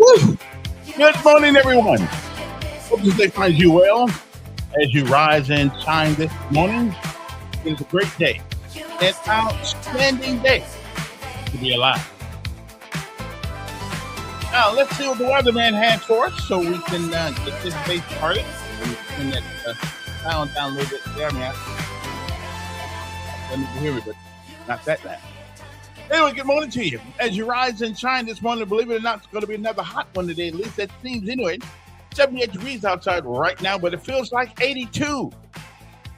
Woo! Good morning, everyone. Hope this day finds you well as you rise and shine this morning. It is a great day, an outstanding day to be alive. Now, let's see what the weatherman has for us so we can get this day started. Turn that sound down a little bit there, man. Let me hear me, but not that loud. Anyway, good morning to you. As you rise and shine this morning, believe it or not, it's going to be another hot one today. At least that seems anyway. 78 degrees outside right now, but it feels like 82.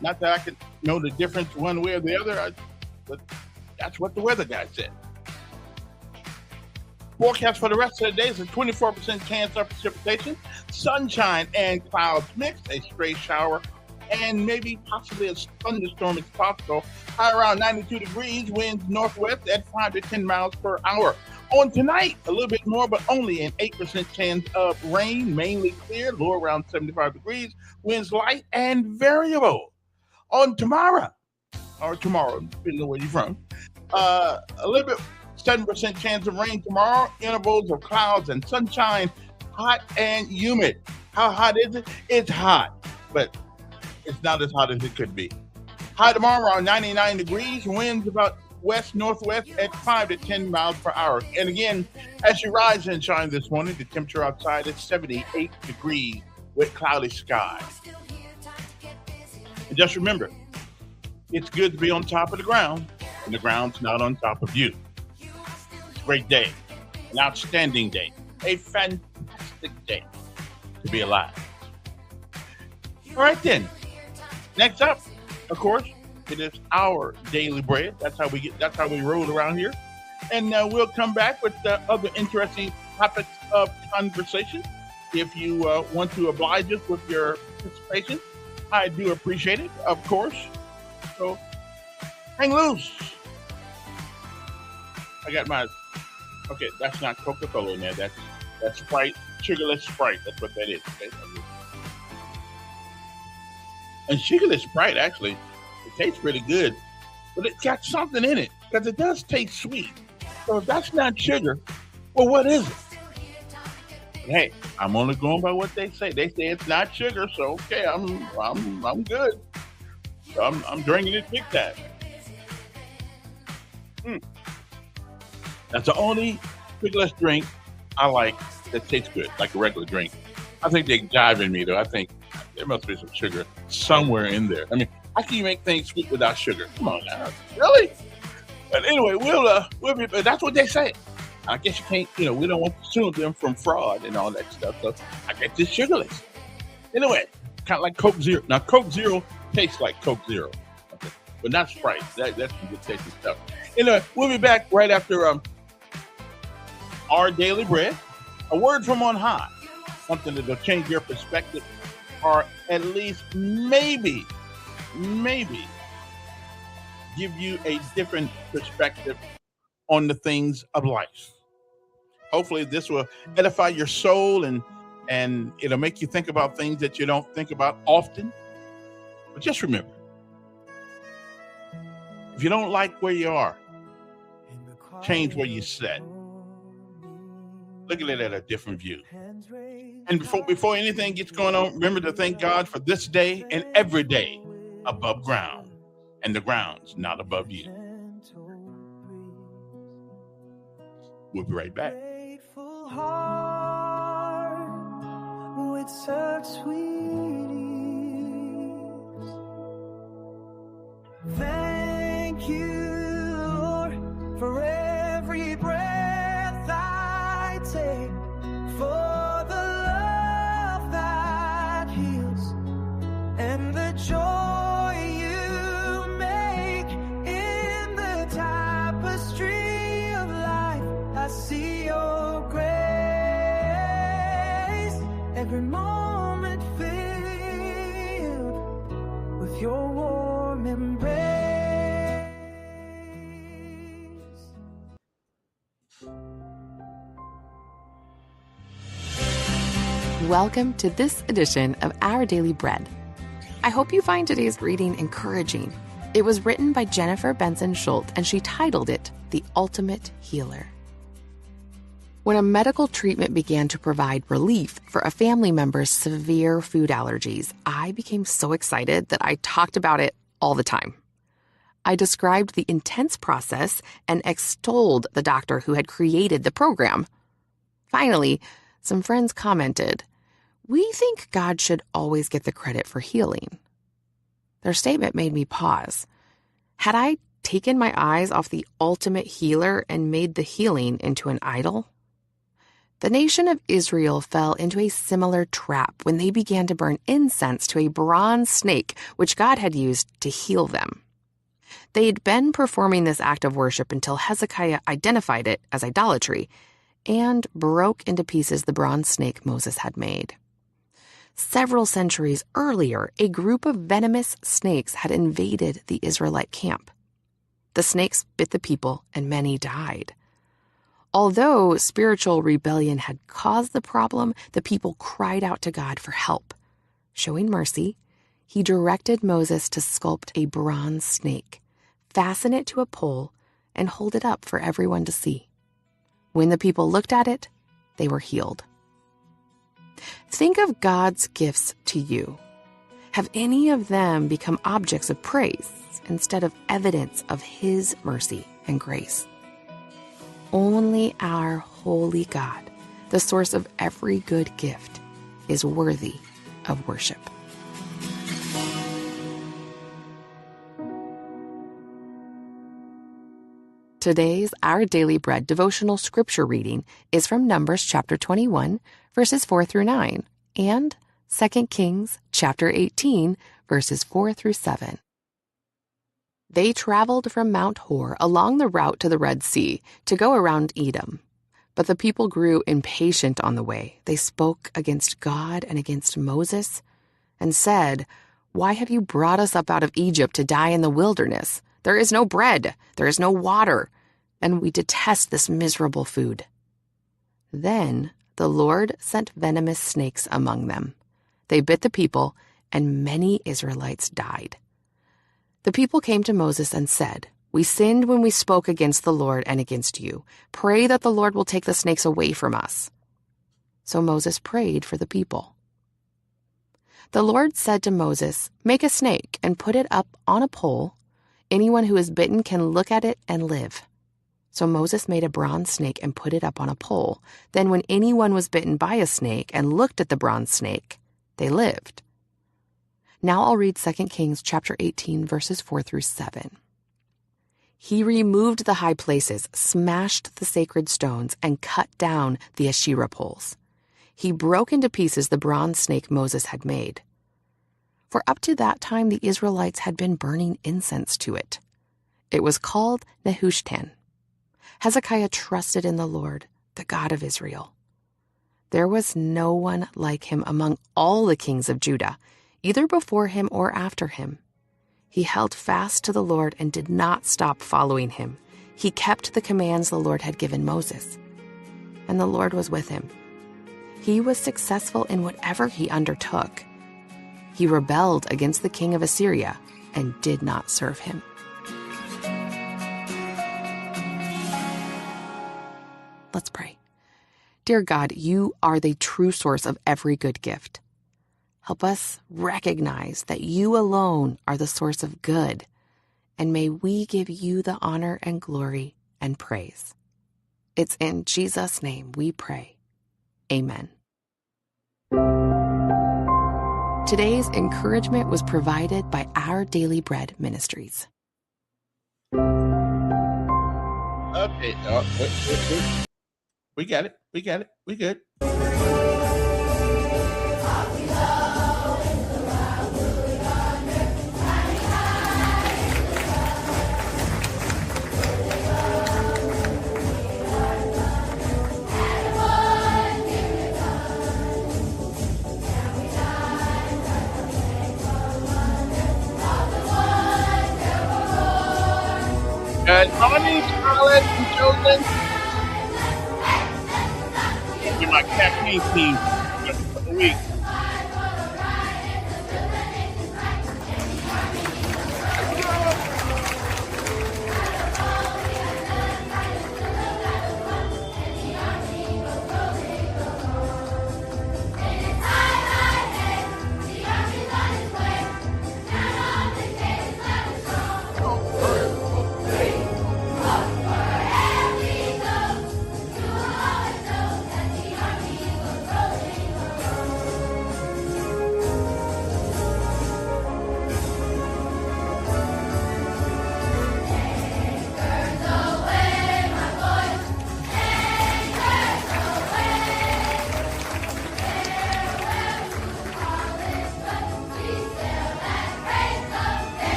Not that I can know the difference one way or the other, but that's what the weather guy said. Forecast for the rest of the day is a 24% chance of precipitation, sunshine and clouds mixed, a stray shower, and maybe possibly a thunderstorm is possible. High around 92 degrees, winds northwest at 5 to 10 miles per hour. On tonight, a little bit more, but only an 8% chance of rain, mainly clear, low around 75 degrees, winds light and variable. On tomorrow, depending on where you're from, a little bit 7% chance of rain tomorrow, intervals of clouds and sunshine, hot and humid. How hot is it? It's hot, but it's not as hot as it could be. High tomorrow around 99 degrees, winds about west-northwest at 5 to 10 miles per hour. And again, as you rise and shine this morning, the temperature outside is 78 degrees with cloudy skies. And just remember, it's good to be on top of the ground, and the ground's not on top of you. It's a great day, an outstanding day, a fantastic day to be alive. All right then. Next up, of course, it is our daily bread. That's how we roll around here. And we'll come back with other interesting topics of conversation. If you want to oblige us with your participation, I do appreciate it, of course. So hang loose. I got my, okay, that's not Coca-Cola in there. That's Sprite, sugarless Sprite. That's what that is. Okay? And sugarless Sprite, actually, it tastes pretty good, but it's got something in it because it does taste sweet. So if that's not sugar, well, what is it? Hey, I'm only going by what they say. They say it's not sugar, so okay, I'm good. So I'm drinking it big time. That's the only sugarless drink I like that tastes good, like a regular drink. I think they're jiving me though. I think there must be some sugar somewhere in there. I mean, how can you make things sweet without sugar? Come on now, really? But anyway, we'll be. But that's what they say. I guess you can't. We don't want to sue them from fraud and all that stuff. So I guess it's sugarless. Anyway, kind of like Coke Zero. Now Coke Zero tastes like Coke Zero, okay, but not Sprite. That's some good tasty stuff. Anyway, we'll be back right after our daily bread. A word from on high, something that'll change your perspective, or at least maybe give you a different perspective on the things of life. Hopefully this will edify your soul and it'll make you think about things that you don't think about often. But just remember, if you don't like where you are, change where you sit. Look at it at a different view. And before anything gets going on, remember to thank God for this day and every day above ground, and the ground's not above you. We'll be right back. With such sweet ease. Thank you, Lord, for every breath I take, for the love that heals and the joy you make in the tapestry of life. I see your grace, every moment filled with your warm embrace. Welcome to this edition of Our Daily Bread. I hope you find today's reading encouraging. It was written by Jennifer Benson Schultz, and she titled it The Ultimate Healer. When a medical treatment began to provide relief for a family member's severe food allergies, I became so excited that I talked about it all the time. I described the intense process and extolled the doctor who had created the program. Finally, some friends commented, "We think God should always get the credit for healing." Their statement made me pause. Had I taken my eyes off the ultimate healer and made the healing into an idol? The nation of Israel fell into a similar trap when they began to burn incense to a bronze snake which God had used to heal them. They had been performing this act of worship until Hezekiah identified it as idolatry and broke into pieces the bronze snake Moses had made. Several centuries earlier, a group of venomous snakes had invaded the Israelite camp. The snakes bit the people and many died. Although spiritual rebellion had caused the problem, the people cried out to God for help. Showing mercy, he directed Moses to sculpt a bronze snake, fasten it to a pole, and hold it up for everyone to see. When the people looked at it, they were healed. Think of God's gifts to you. Have any of them become objects of praise instead of evidence of His mercy and grace? Only our holy God, the source of every good gift, is worthy of worship. Today's Our Daily Bread devotional scripture reading is from Numbers chapter 21, verses 4 through 9, and 2 Kings chapter 18, verses 4 through 7. They traveled from Mount Hor along the route to the Red Sea to go around Edom. But the people grew impatient on the way. They spoke against God and against Moses and said, "Why have you brought us up out of Egypt to die in the wilderness? There is no bread, there is no water, and we detest this miserable food." Then the Lord sent venomous snakes among them. They bit the people, and many Israelites died. The people came to Moses and said, "We sinned when we spoke against the Lord and against you. Pray that the Lord will take the snakes away from us." So Moses prayed for the people. The Lord said to Moses, "Make a snake and put it up on a pole. Anyone who is bitten can look at it and live." So Moses made a bronze snake and put it up on a pole. Then when anyone was bitten by a snake and looked at the bronze snake, they lived. Now I'll read 2 Kings chapter 18, verses 4 through 7. He removed the high places, smashed the sacred stones, and cut down the Asherah poles. He broke into pieces the bronze snake Moses had made. For up to that time, the Israelites had been burning incense to it. It was called Nehushtan. Hezekiah trusted in the Lord, the God of Israel. There was no one like him among all the kings of Judah, either before him or after him. He held fast to the Lord and did not stop following him. He kept the commands the Lord had given Moses, and the Lord was with him. He was successful in whatever he undertook. He rebelled against the king of Assyria and did not serve him. Let's pray. Dear God, you are the true source of every good gift. Help us recognize that you alone are the source of good, and may we give you the honor and glory and praise. It's in Jesus' name we pray. Amen. Today's encouragement was provided by Our Daily Bread Ministries. Okay, we got it. We good. Good morning, Scarlett and Chosen. That'll be my campaign team for a couple of weeks.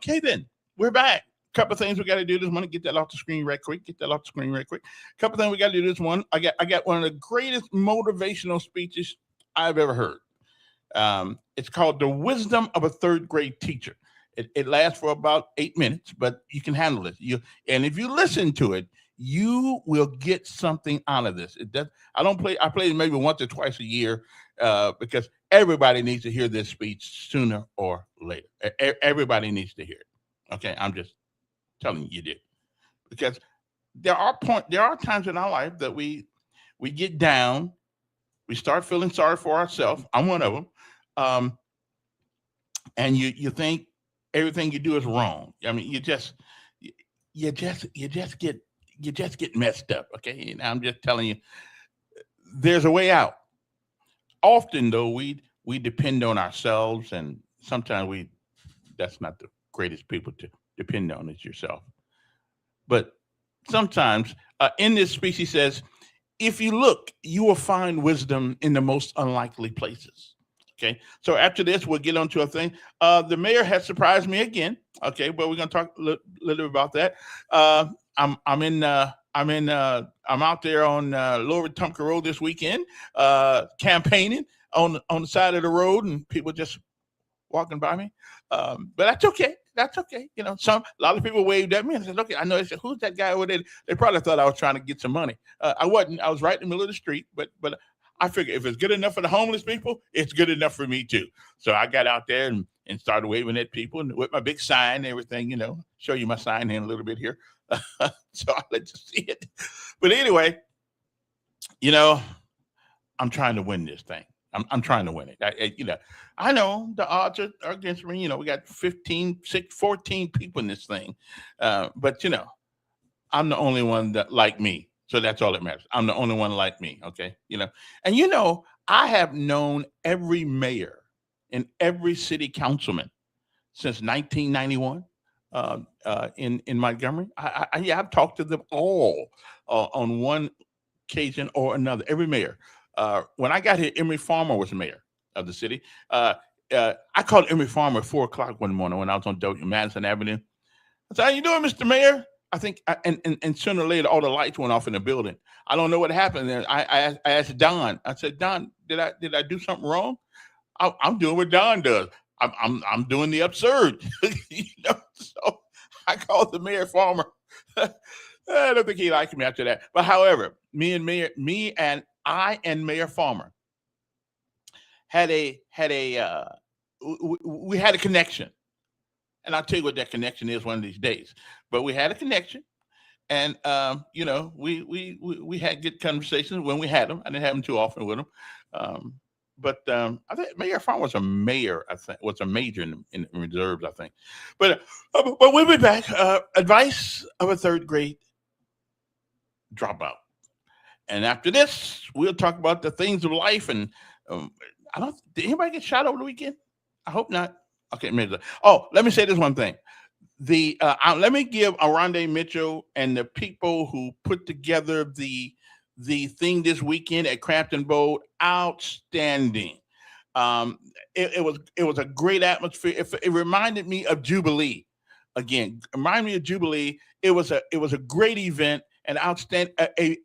Okay, then we're back. Couple of things we got to do this morning. Get that off the screen right quick. Get that off the screen right quick. Couple of things we got to do this one. I got one of the greatest motivational speeches I've ever heard. It's called "The Wisdom of a Third Grade Teacher." It lasts for about 8 minutes, but you can handle it. And if you listen to it, you will get something out of this. It does. I don't play. I play it maybe once or twice a year because everybody needs to hear this speech sooner or later. Everybody needs to hear it. Okay, I'm just telling you did because there are times in our life that we get down, we start feeling sorry for ourselves. I'm one of them, and you think everything you do is wrong. I mean, you just get messed up. Okay, and I'm just telling you, there's a way out. Often though, we depend on ourselves, and sometimes that's not the greatest people to depend on is yourself. But sometimes in this speech, he says, if you look, you will find wisdom in the most unlikely places. Okay. So after this, we'll get on to a thing. The mayor has surprised me again. Okay, but we're gonna talk a little bit about that. I'm out there on Lower Wetumpka Road this weekend, campaigning on the side of the road, and people just walking by me. But that's okay. That's okay. You know, a lot of people waved at me and said, "Okay, I know." They said, "Who's that guy over there?" They probably thought I was trying to get some money. I wasn't. I was right in the middle of the street. But I figured if it's good enough for the homeless people, it's good enough for me too. So I got out there and started waving at people and with my big sign and everything. You know, show you my sign here in a little bit here. So I'll let you see it. But anyway, you know, I'm trying to win this thing. I'm trying to win it. I know the odds are against me. You know, we got 14 people in this thing. But, you know, I'm the only one that like me. So that's all that matters. I'm the only one like me. Okay. You know, and, you know, I have known every mayor and every city councilman since 1991 in Montgomery. I've talked to them all on one occasion or another, every mayor. When I got here, Emory Farmer was mayor of the city. I called Emory Farmer at 4 o'clock one morning when I was on Madison Avenue. I said, "How you doing, Mr. Mayor?" I think, and sooner or later, all the lights went off in the building. I don't know what happened. And I asked Don. I said, "Don, did I do something wrong?" I'm doing what Don does. I'm doing the absurd. You know, so I called the Mayor Farmer. I don't think he liked me after that. But however, me and Mayor Farmer had a we had a connection, and I'll tell you what that connection is one of these days. But we had a connection, and you know, we had good conversations when we had them. I didn't have them too often with him, but I think Mayor Farmer was a mayor. I think was a major in reserves. I think, but we'll be back. Advice of a third grade dropout. And after this, we'll talk about the things of life. And did anybody get shot over the weekend? I hope not. Okay, maybe. Oh, let me say this one thing. Let me give Arande Mitchell and the people who put together the thing this weekend at Crampton Bowl outstanding. It was a great atmosphere. It reminded me of Jubilee. Again, remind me of Jubilee. It was a great event, an outstanding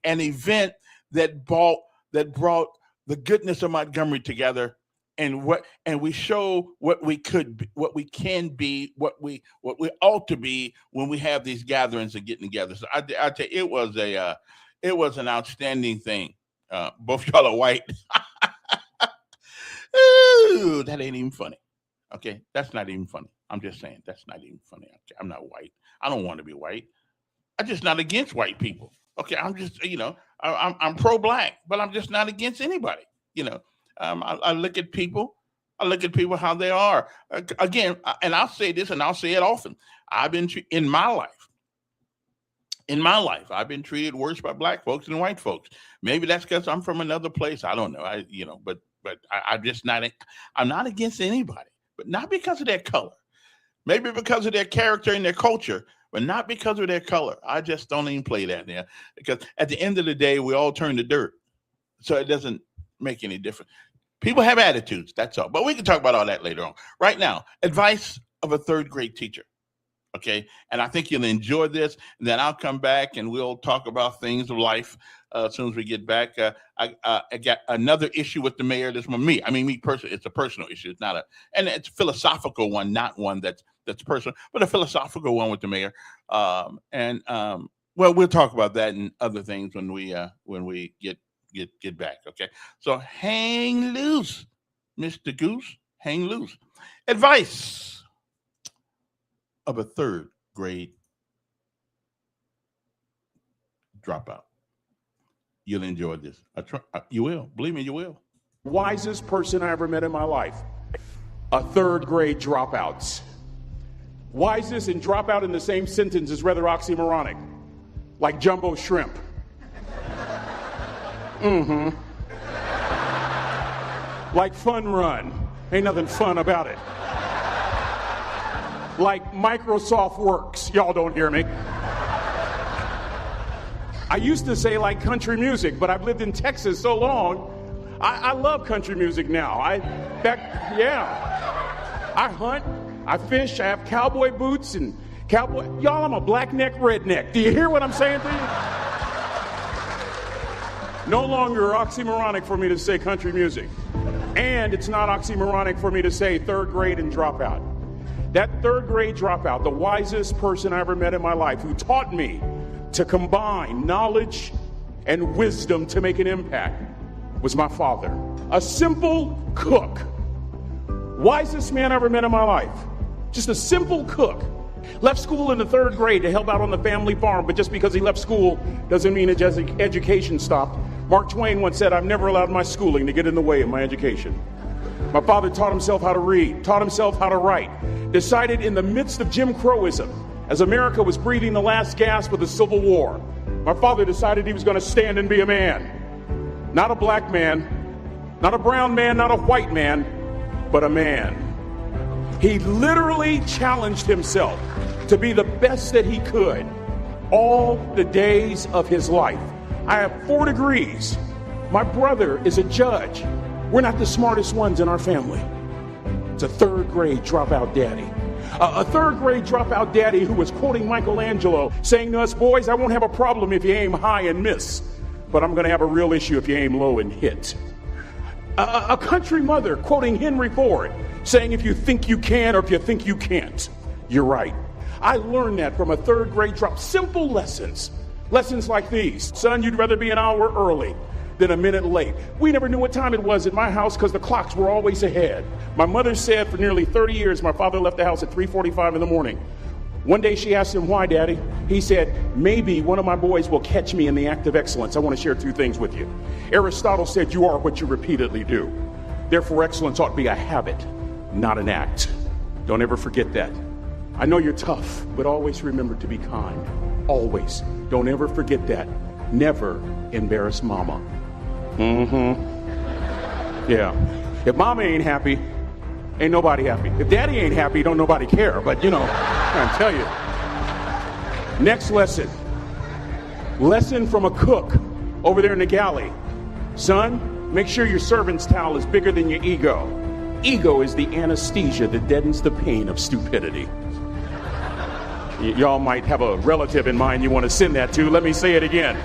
an event that brought the goodness of Montgomery together, and we show what we could be, what we can be, what we ought to be when we have these gatherings and getting together. So I tell you, it was an outstanding thing. Both y'all are white. Ooh, that ain't even funny. Okay, that's not even funny. I'm just saying that's not even funny. Okay, I'm not white. I don't want to be white. I'm just not against white people. Okay, I'm just, you know, I'm pro-black, but I'm just not against anybody. You know, I look at people. I look at people how they are. Again, and I'll say this, and I'll say it often. I've been in my life. In my life, I've been treated worse by black folks than white folks. Maybe that's because I'm from another place. I don't know. But I'm just not. I'm not against anybody, but not because of their color. Maybe because of their character and their culture, but not because of their color. I just don't even play that there because at the end of the day, we all turn to dirt. So it doesn't make any difference. People have attitudes, that's all. But we can talk about all that later on. Right now, advice of a third grade teacher. okay? And I think you'll enjoy this. And then I'll come back and we'll talk about things of life as soon as we get back. I got another issue with the mayor. This one, me personally, it's a personal issue. It's not and it's a philosophical one, not one that's personal, but a philosophical one with the mayor. Well, we'll talk about that and other things when we get back. Okay, so hang loose, Mr. Goose, hang loose. Advice of a third grade dropout. You'll enjoy this. You will. Believe me, you will. Wisest person I ever met in my life. A third grade dropout. Wisest and dropout in the same sentence is rather oxymoronic. Like jumbo shrimp. Like fun run. Ain't nothing fun about it. Like Microsoft Works. Y'all don't hear me. I used to say like country music, but I've lived in Texas so long, I love country music now. I hunt, I fish, I have cowboy boots and cowboy. Y'all, I'm a black neck redneck. Do you hear what I'm saying to you? No longer oxymoronic for me to say country music. And it's not oxymoronic for me to say third grade and dropout. That third grade dropout, the wisest person I ever met in my life, who taught me to combine knowledge and wisdom to make an impact, was my father. A simple cook. Wisest man I ever met in my life. Just a simple cook. Left school in the third grade to help out on the family farm, but just because he left school doesn't mean his education stopped. Mark Twain once said, "I've never allowed my schooling to get in the way of my education." My father taught himself how to read, taught himself how to write, decided in the midst of Jim Crowism, as America was breathing the last gasp of the Civil War, my father decided he was going to stand and be a man. Not a black man, not a brown man, not a white man, but a man. He literally challenged himself to be the best that he could all the days of his life. I have 4 degrees. My brother is a judge. We're not the smartest ones in our family. It's a third grade dropout daddy. A third grade dropout daddy who was quoting Michelangelo, saying to us, "Boys, I won't have a problem if you aim high and miss, but I'm going to have a real issue if you aim low and hit." A country mother quoting Henry Ford, saying, "If you think you can or if you think you can't, you're right." I learned that from a third grade drop. Simple lessons. Lessons like these. Son, you'd rather be an hour early than a minute late. We never knew what time it was at my house because the clocks were always ahead. My mother said for nearly 30 years my father left the house at 3:45 in the morning. One day she asked him, "Why, Daddy?" He said, "Maybe one of my boys will catch me in the act of excellence." I want to share 2 things with you. Aristotle said, "You are what you repeatedly do." Therefore, excellence ought to be a habit, not an act. Don't ever forget that. I know you're tough, but always remember to be kind. Always. Don't ever forget that. Never embarrass mama. Yeah. If mama ain't happy, ain't nobody happy. If daddy ain't happy, don't nobody care. But I'm trying to tell you. Next lesson. Lesson from a cook over there in the galley. Son, make sure your servant's towel is bigger than your ego. Ego is the anesthesia that deadens the pain of stupidity. Y'all might have a relative in mind you want to send that to. Let me say it again.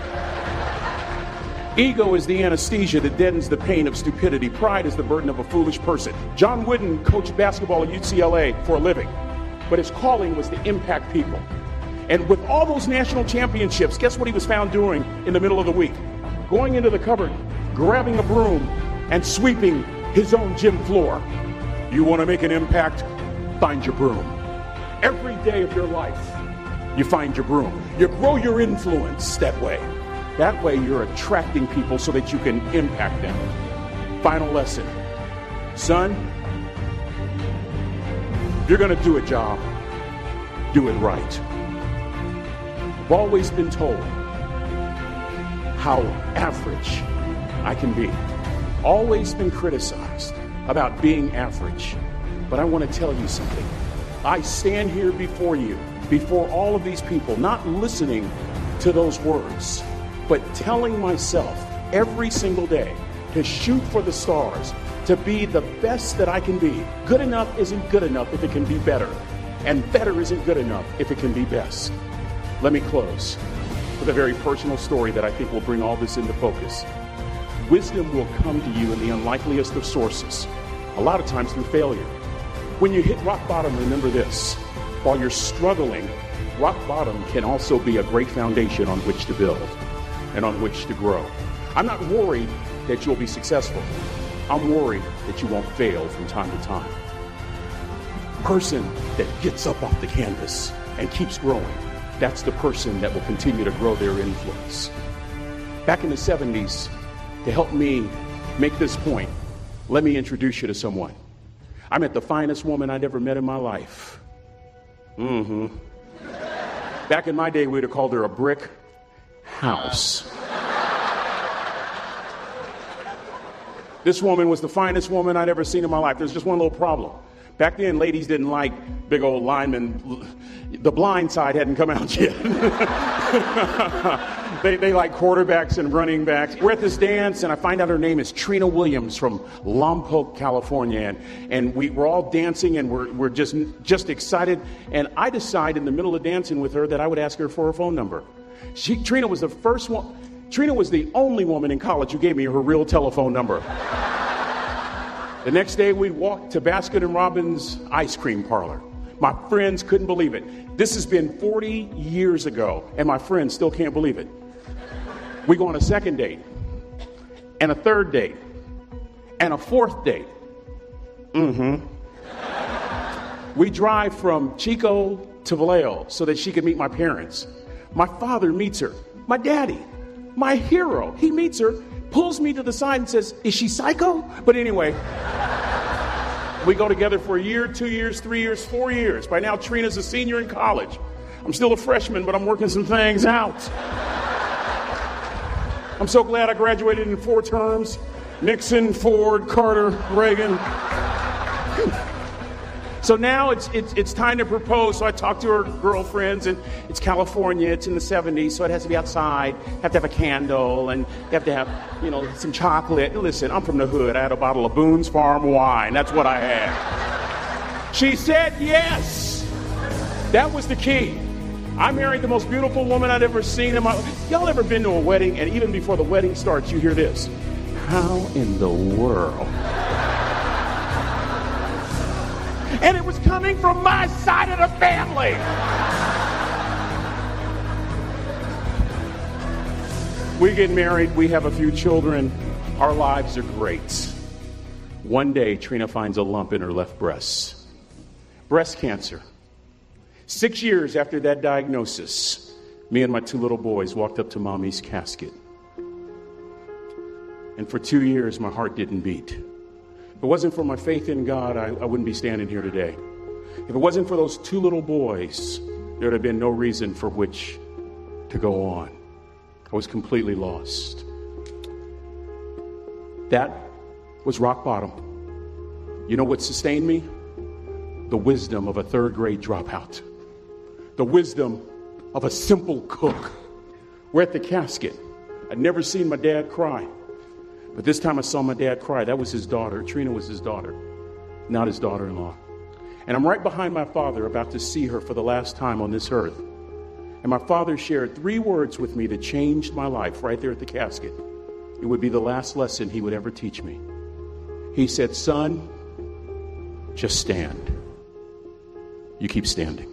Ego is the anesthesia that deadens the pain of stupidity. Pride is the burden of a foolish person. John Wooden coached basketball at UCLA for a living, but his calling was to impact people. And with all those national championships, guess what he was found doing in the middle of the week? Going into the cupboard, grabbing a broom, and sweeping his own gym floor. You want to make an impact? Find your broom. Every day of your life, you find your broom. You grow your influence that way. That way you're attracting people so that you can impact them. Final lesson. Son, if you're going to do a job, do it right. I've always been told how average I can be. Always been criticized about being average. But I want to tell you something. I stand here before you, before all of these people, not listening to those words, but telling myself every single day to shoot for the stars, to be the best that I can be. Good enough isn't good enough if it can be better. And better isn't good enough if it can be best. Let me close with a very personal story that I think will bring all this into focus. Wisdom will come to you in the unlikeliest of sources, a lot of times through failure. When you hit rock bottom, remember this. While you're struggling, rock bottom can also be a great foundation on which to build and on which to grow. I'm not worried that you'll be successful. I'm worried that you won't fail from time to time. Person that gets up off the canvas and keeps growing, that's the person that will continue to grow their influence. Back in the 70s, to help me make this point, let me introduce you to someone. I met the finest woman I'd ever met in my life. Back in my day, we'd have called her a brick house. This woman was the finest woman I'd ever seen in my life. There's just one little problem. Back then, ladies didn't like big old linemen. The Blind Side hadn't come out yet. They like quarterbacks and running backs. We're at this dance, and I find out her name is Trina Williams from Lompoc, California. And we're all dancing, and we're just excited. And I decide in the middle of dancing with her that I would ask her for her phone number. Trina was the first one. Trina was the only woman in college who gave me her real telephone number. The next day, we walked to Baskin & Robbins ice cream parlor. My friends couldn't believe it. This has been 40 years ago, and my friends still can't believe it. We go on a second date, and a third date, and a fourth date. We drive from Chico to Vallejo so that she could meet my parents. My father meets her. My daddy, my hero, he meets her, pulls me to the side and says, "Is she psycho?" But anyway, we go together for a year, 2 years, 3 years, 4 years. By now, Trina's a senior in college. I'm still a freshman, but I'm working some things out. I'm so glad I graduated in 4 terms. Nixon, Ford, Carter, Reagan. So now it's time to propose. So I talk to her girlfriends, and it's California. It's in the 70s, so it has to be outside. Have to have a candle, and you have to have, some chocolate. Listen, I'm from the hood. I had a bottle of Boone's Farm wine. That's what I had. She said yes. That was the key. I married the most beautiful woman I'd ever seen in my life. Y'all ever been to a wedding, and even before the wedding starts, you hear this? How in the world? And it was coming from my side of the family. We get married. We have a few children. Our lives are great. One day, Trina finds a lump in her left breast. Breast cancer. 6 years after that diagnosis, me and my 2 little boys walked up to Mommy's casket. And for 2 years, my heart didn't beat. If it wasn't for my faith in God, I wouldn't be standing here today. If it wasn't for those 2 little boys, there would have been no reason for which to go on. I was completely lost. That was rock bottom. You know what sustained me? The wisdom of a 3rd grade dropout. The wisdom of a simple cook. We're at the casket. I'd never seen my dad cry. But this time I saw my dad cry. That was his daughter. Trina was his daughter, not his daughter-in-law. And I'm right behind my father, about to see her for the last time on this earth. And my father shared 3 words with me that changed my life right there at the casket. It would be the last lesson he would ever teach me. He said, "Son, just stand. You keep standing.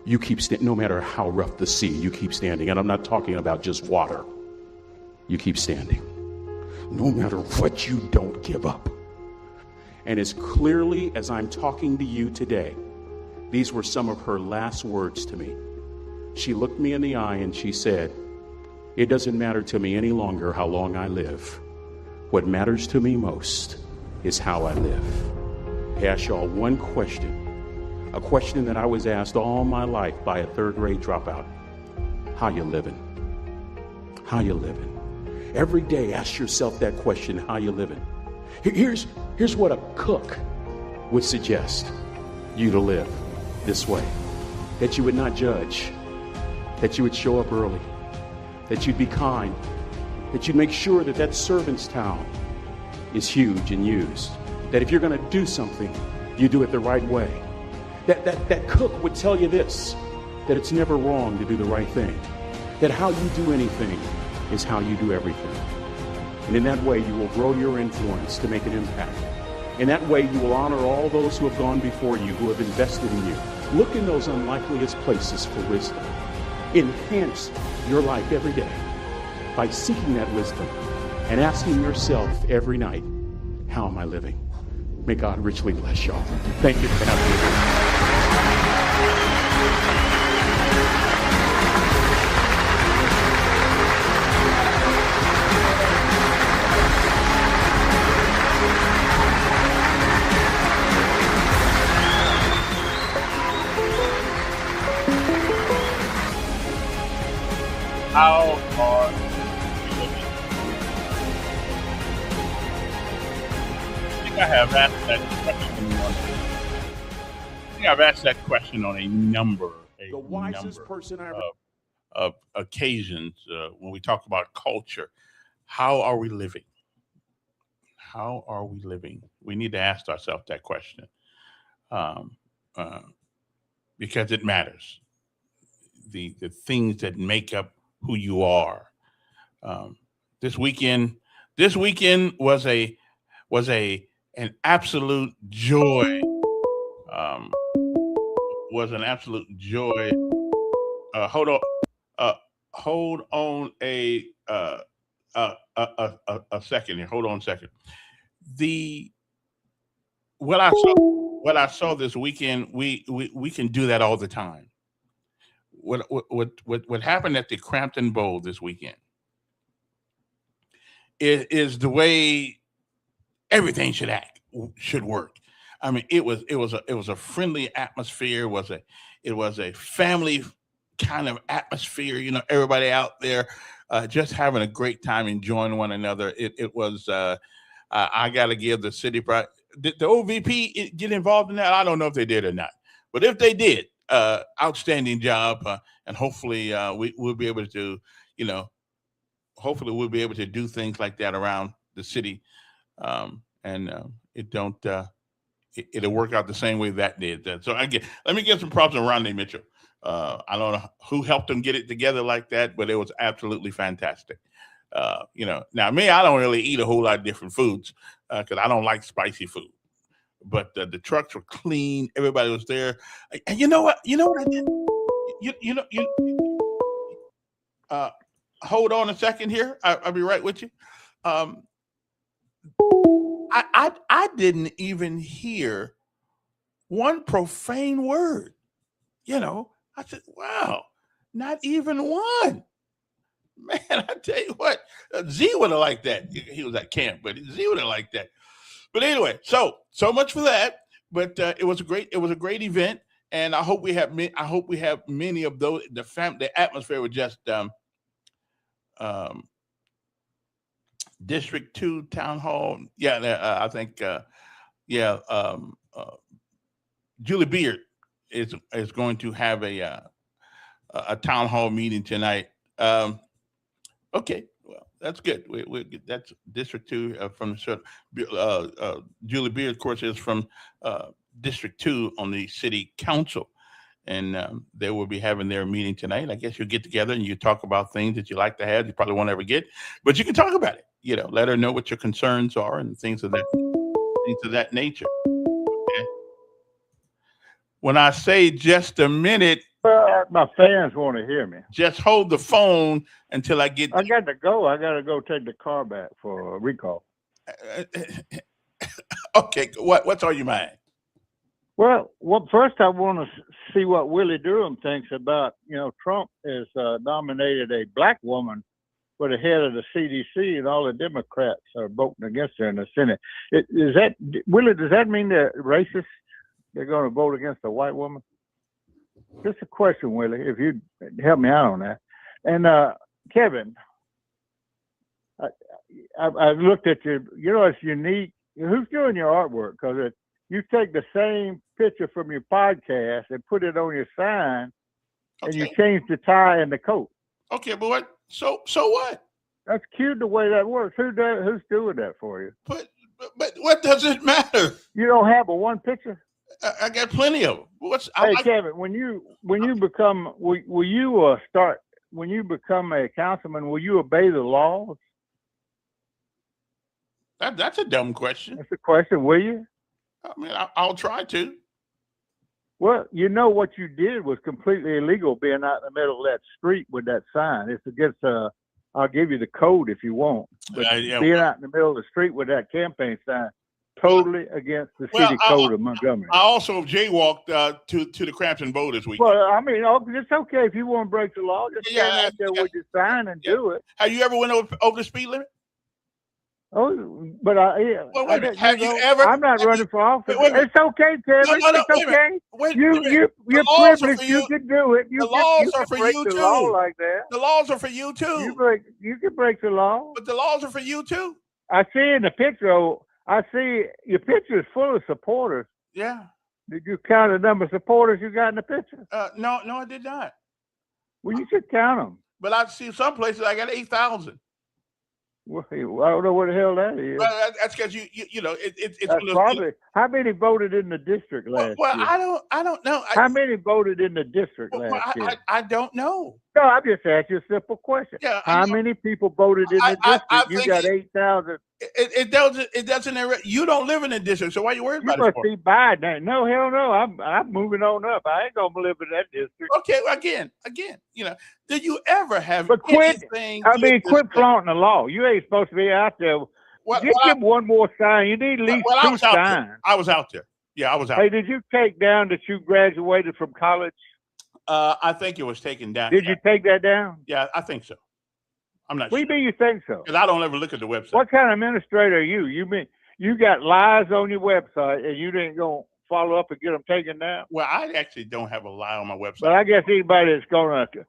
You keep standing. No matter how rough the sea, you keep standing." And I'm not talking about just water. You keep standing. No matter what, you don't give up. And as clearly as I'm talking to you today, these were some of her last words to me. She looked me in the eye and she said, "It doesn't matter to me any longer how long I live. What matters to me most is how I live." I ask y'all one question, a question that I was asked all my life by a 3rd grade dropout. How you living? How you living? Every day, ask yourself that question, how you living? Here's what a cook would suggest you to live this way. That you would not judge. That you would show up early. That you'd be kind. That you'd make sure that servant's towel is huge and used. That if you're going to do something, you do it the right way. That cook would tell you this, that it's never wrong to do the right thing, that how you do anything is how you do everything. And in that way, you will grow your influence to make an impact. In that way, you will honor all those who have gone before you, who have invested in you. Look in those unlikeliest places for wisdom. Enhance your life every day by seeking that wisdom and asking yourself every night, how am I living? May God richly bless y'all. Thank you for having me. How are you living? I think I have asked that question on a number of occasions when we talk about culture. How are we living? How are we living? We need to ask ourselves that question because it matters. The things that make up who you are. This weekend was an absolute joy. Was an absolute joy. Hold on a second here. Hold on a second. What I saw this weekend, we can do that all the time. What happened at the Crampton Bowl this weekend is the way everything should work. I mean, it was a friendly atmosphere. It was a family kind of atmosphere. You know, everybody out there just having a great time, enjoying one another. It was. I got to give the city pride. Did the OVP get involved in that? I don't know if they did or not, but if they did, outstanding job, and hopefully we'll be able to, hopefully we'll be able to do things like that around the city, and it'll work out the same way that did. So let me give some props to Rondé Mitchell. I don't know who helped them get it together like that, but it was absolutely fantastic. Now me, I don't really eat a whole lot of different foods because I don't like spicy food. But the trucks were clean. Everybody was there. And you know what? You know what I did? Hold on a second here. I'll be right with you. I didn't even hear one profane word. I said, wow, not even one. Man, I tell you what, Z would have liked that. He was at camp, but Z would have liked that. But anyway, so much for that. But it was a great event, and I hope we have many of those. The atmosphere was just District 2 Town Hall. Yeah, I think Julie Beard is going to have a town hall meeting tonight. Okay. That's good. That's District 2 from Julie Beard, of course, is from District 2 on the city council. And they will be having their meeting tonight. I guess you'll get together and you talk about things that you like to have. You probably won't ever get, but you can talk about it. Let her know what your concerns are and things of that nature. Okay. When I say just a minute, my fans want to hear me. Just hold the phone until I get. I got to go. I got to go take the car back for a recall. Okay, what's on your mind? Well, first I want to see what Willie Durham thinks about. Trump has nominated a black woman for the head of the CDC, and all the Democrats are voting against her in the Senate. Willie? Does that mean they're racist? They're going to vote against a white woman? Just a question, Willie, if you'd help me out on that. And Kevin, I looked at you. It's unique. Who's doing your artwork? Because you take the same picture from your podcast and put it on your sign, and you change the tie and the coat. Okay, but what? So what? That's cute the way that works. Who's doing that for you? But what does it matter? You don't have one picture? I got plenty of them. Hey, Kevin, when you become, will you when you become a councilman, will you obey the laws? That's a dumb question. That's a question, will you? I mean, I'll try to. Well, you know what you did was completely illegal, being out in the middle of that street with that sign. It's against, I'll give you the code if you want. But being out in the middle of the street with that campaign sign, totally against the city code of Montgomery. I also jaywalked to the Crampton Bowl this week. Well, I mean, it's okay if you want to break the law. Just stand out there with your sign and do it. Have you ever went over the speed limit? Oh, but have you ever? I'm not running for office. It's okay, Kevin. It's okay. You're privileged. You can do it. The laws are for you too. Law like that. The laws are for you too. You can break the law. But the laws are for you too. I see in the picture. I see your picture is full of supporters. Yeah. Did you count the number of supporters you got in the picture? No, I did not. Well, you should count them. But I see some places I got 8,000. Well, I don't know what the hell that is. Well, that's because you know it's probably. How many voted in the district last year? Well, I don't know. How many voted in the district last year? I don't know. No, I'm just asking you a simple question. Yeah, how many people voted in the district? You got 8,000. It doesn't. You don't live in the district, so why are you worried about it? You must be Biden. No, hell no. I'm moving on up. I ain't gonna live in that district. Okay, again, you know, did you ever have anything? Quit flaunting the law. You ain't supposed to be out there. Give one more sign. You need at least two signs. I was out there. Yeah, I was out. Hey, did you take down that you graduated from college? I think it was taken down. Did you take that down? Yeah, I think so. I'm not sure. What do you think so? Because I don't ever look at the website. What kind of administrator are you? You got lies on your website and you didn't go follow up and get them taken down? Well, I actually don't have a lie on my website. But I guess anybody that's going to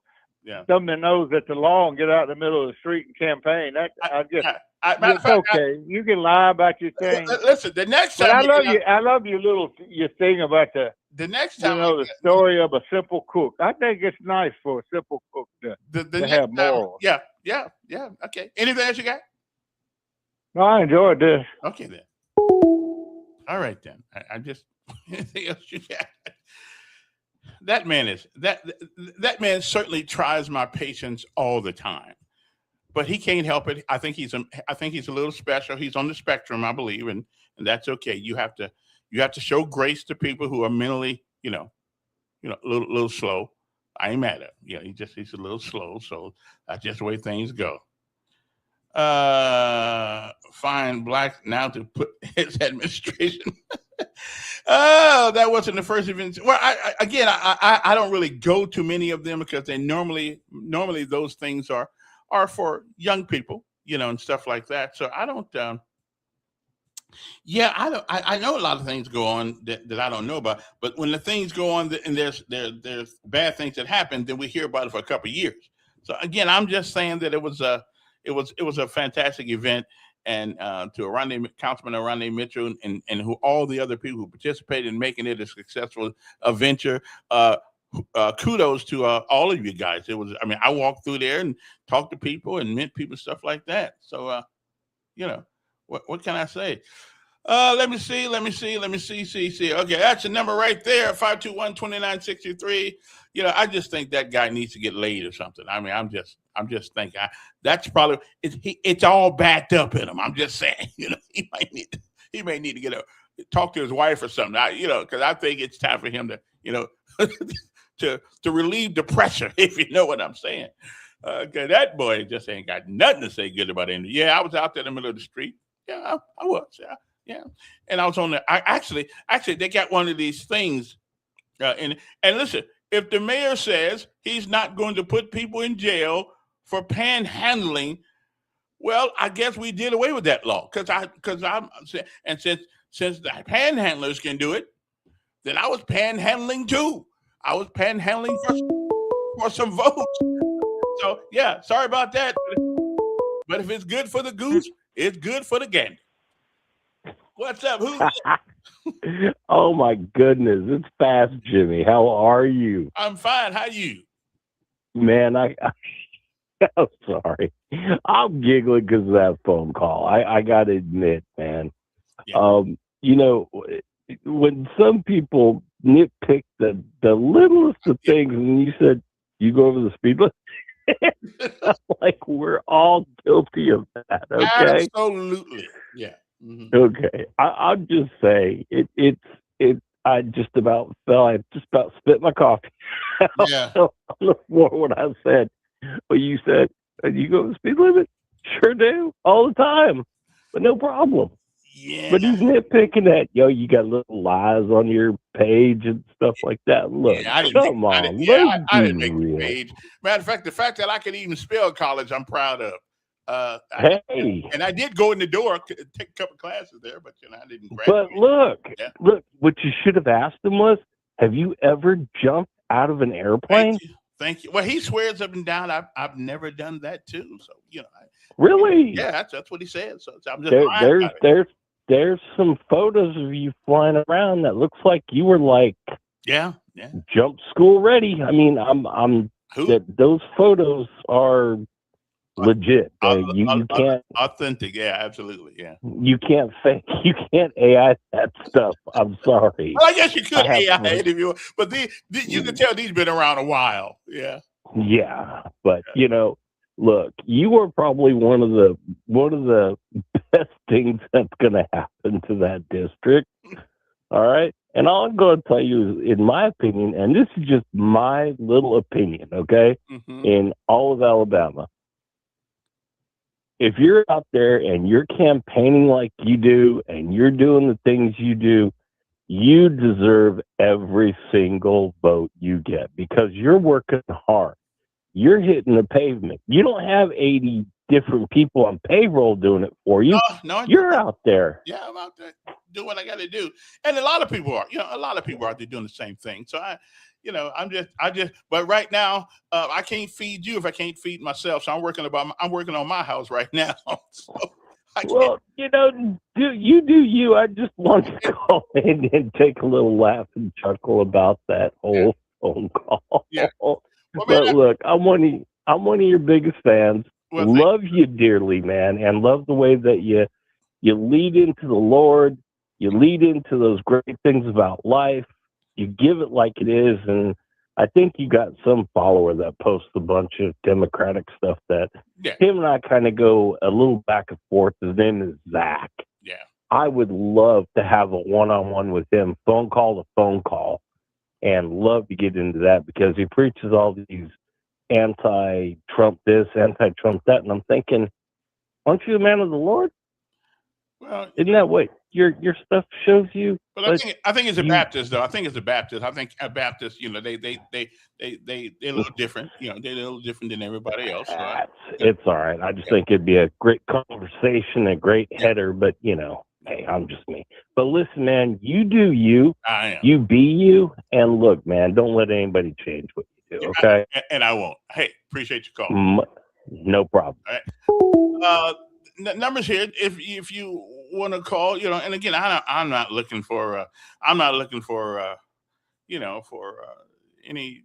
something that knows that the law and get out in the middle of the street and campaign, it's okay. You can lie about your thing. Listen, the next time. I love your thing about the next time. The story of a simple cook. I think it's nice for a simple cook to have morals. Yeah. Okay. Anything else you got? No, I enjoyed this. Okay then. All right then. I just anything else you got? That man certainly tries my patience all the time, but he can't help it. I think he's a little special. He's on the spectrum, I believe, and that's okay. You have to show grace to people who are mentally, a little slow. I ain't mad at him. Yeah, he's a little slow, so that's just the way things go. Find black now to put his administration. Oh, that wasn't the first event. Well, I don't really go to many of them because they normally those things are for young people, and stuff like that. So I don't. I know a lot of things go on that I don't know about. But when the things go on and there's bad things that happen, then we hear about it for a couple of years. So again, I'm just saying that it was a fantastic event. And to Councilman Arande Mitchell and who all the other people who participated in making it a successful venture. Kudos to all of you guys. I walked through there and talked to people and met people, stuff like that. So, what can I say? Let me see. Okay, that's the number right there, 521-2963. I just think that guy needs to get laid or something. I mean, I'm just thinking that's probably it's all backed up in him. I'm just saying, he may need to talk to his wife or something. Because I think it's time for him to to relieve the pressure, if you know what I'm saying. Okay, that boy just ain't got nothing to say good about him. Yeah, I was out there in the middle of the street. Yeah, I was. Yeah. And I was on there. Actually, they got one of these things. And listen, if the mayor says he's not going to put people in jail for panhandling, well, I guess we did away with that law since the panhandlers can do it, then I was panhandling too. I was panhandling for some votes. So yeah, sorry about that. But if it's good for the goose, it's good for the gander. What's up? Who's Oh my goodness, it's Fast Jimmy. How are you? I'm fine. How you? Man, I'm sorry. I'm giggling because of that phone call. I got to admit, man. Yeah. when some people nitpick the littlest of things, and you said you go over the speed limit, like we're all guilty of that. Okay, Absolutely, yeah. Mm-hmm. okay. I'll just say it. I just about fell. I just about spit my coffee out Yeah. on the floor when I said, "Well, you said you go over the speed limit." Sure do, all the time, but no problem. Yeah. But he's nitpicking that, you got little lies on your page and stuff like that. Look, Yeah, I didn't make, come I on, didn't, yeah, let's I be didn't make the real. page. Matter of fact, the fact that I could even spell college, I'm proud of. Hey, And I did go in the door, take a couple classes there, but I didn't but graduate. look, what you should have asked him was, have you ever jumped out of an airplane? Thank you. Well, he swears up and down, I've never done that too. So Really? yeah, that's what he said. So I'm just lying about it. There's some photos of you flying around that looks like you were like yeah jump school ready. I mean, those photos are legit. You can't authentic. Yeah, absolutely. Yeah, you can't fake. You can't AI that stuff. I'm sorry. Well, I guess you could AI it if you want, but you can tell these been around a while. Yeah. Yeah, but look, you are probably one of the best things that's going to happen to that district. All right, and all I'm going to tell you is, in my opinion, and this is just my little opinion, okay, in all of Alabama. If you're out there and you're campaigning like you do and you're doing the things you do, you deserve every single vote you get because you're working hard. You're hitting the pavement. You don't have 80 different people on payroll doing it for you. No, you're out there. Yeah, I'm out there doing what I got to do. And a lot of people are. A lot of people are out there doing the same thing. So but right now, I can't feed you if I can't feed myself. So I'm working on my house right now. So well, do you. I just want to call in and take a little laugh and chuckle about that whole phone call. Yeah. Well, but look, I'm one of your biggest fans. Well, love you dearly, man, and love the way that you lead into the Lord. You lead into those great things about life. You give it like it is, and I think you got some follower that posts a bunch of Democratic stuff that him and I kind of go a little back and forth. His name is Zach. Yeah. I would love to have a one-on-one with him, phone call to phone call, and love to get into that because he preaches all these anti-Trump this, anti-Trump that, and I'm thinking, aren't you a man of the Lord? Well, isn't that what your stuff shows you? But I think it's a Baptist though. I think it's a Baptist. I think a Baptist, they a little different. They're a little different than everybody else. So it's all right. I just think it'd be a great conversation, a great header. But hey, I'm just me. But listen, man, you do you. I am. You be you, and look, man, don't let anybody change what you do. Okay. And I won't. Hey, appreciate your call. No problem. All right. Numbers here. If you want to call, and again, I'm not looking for any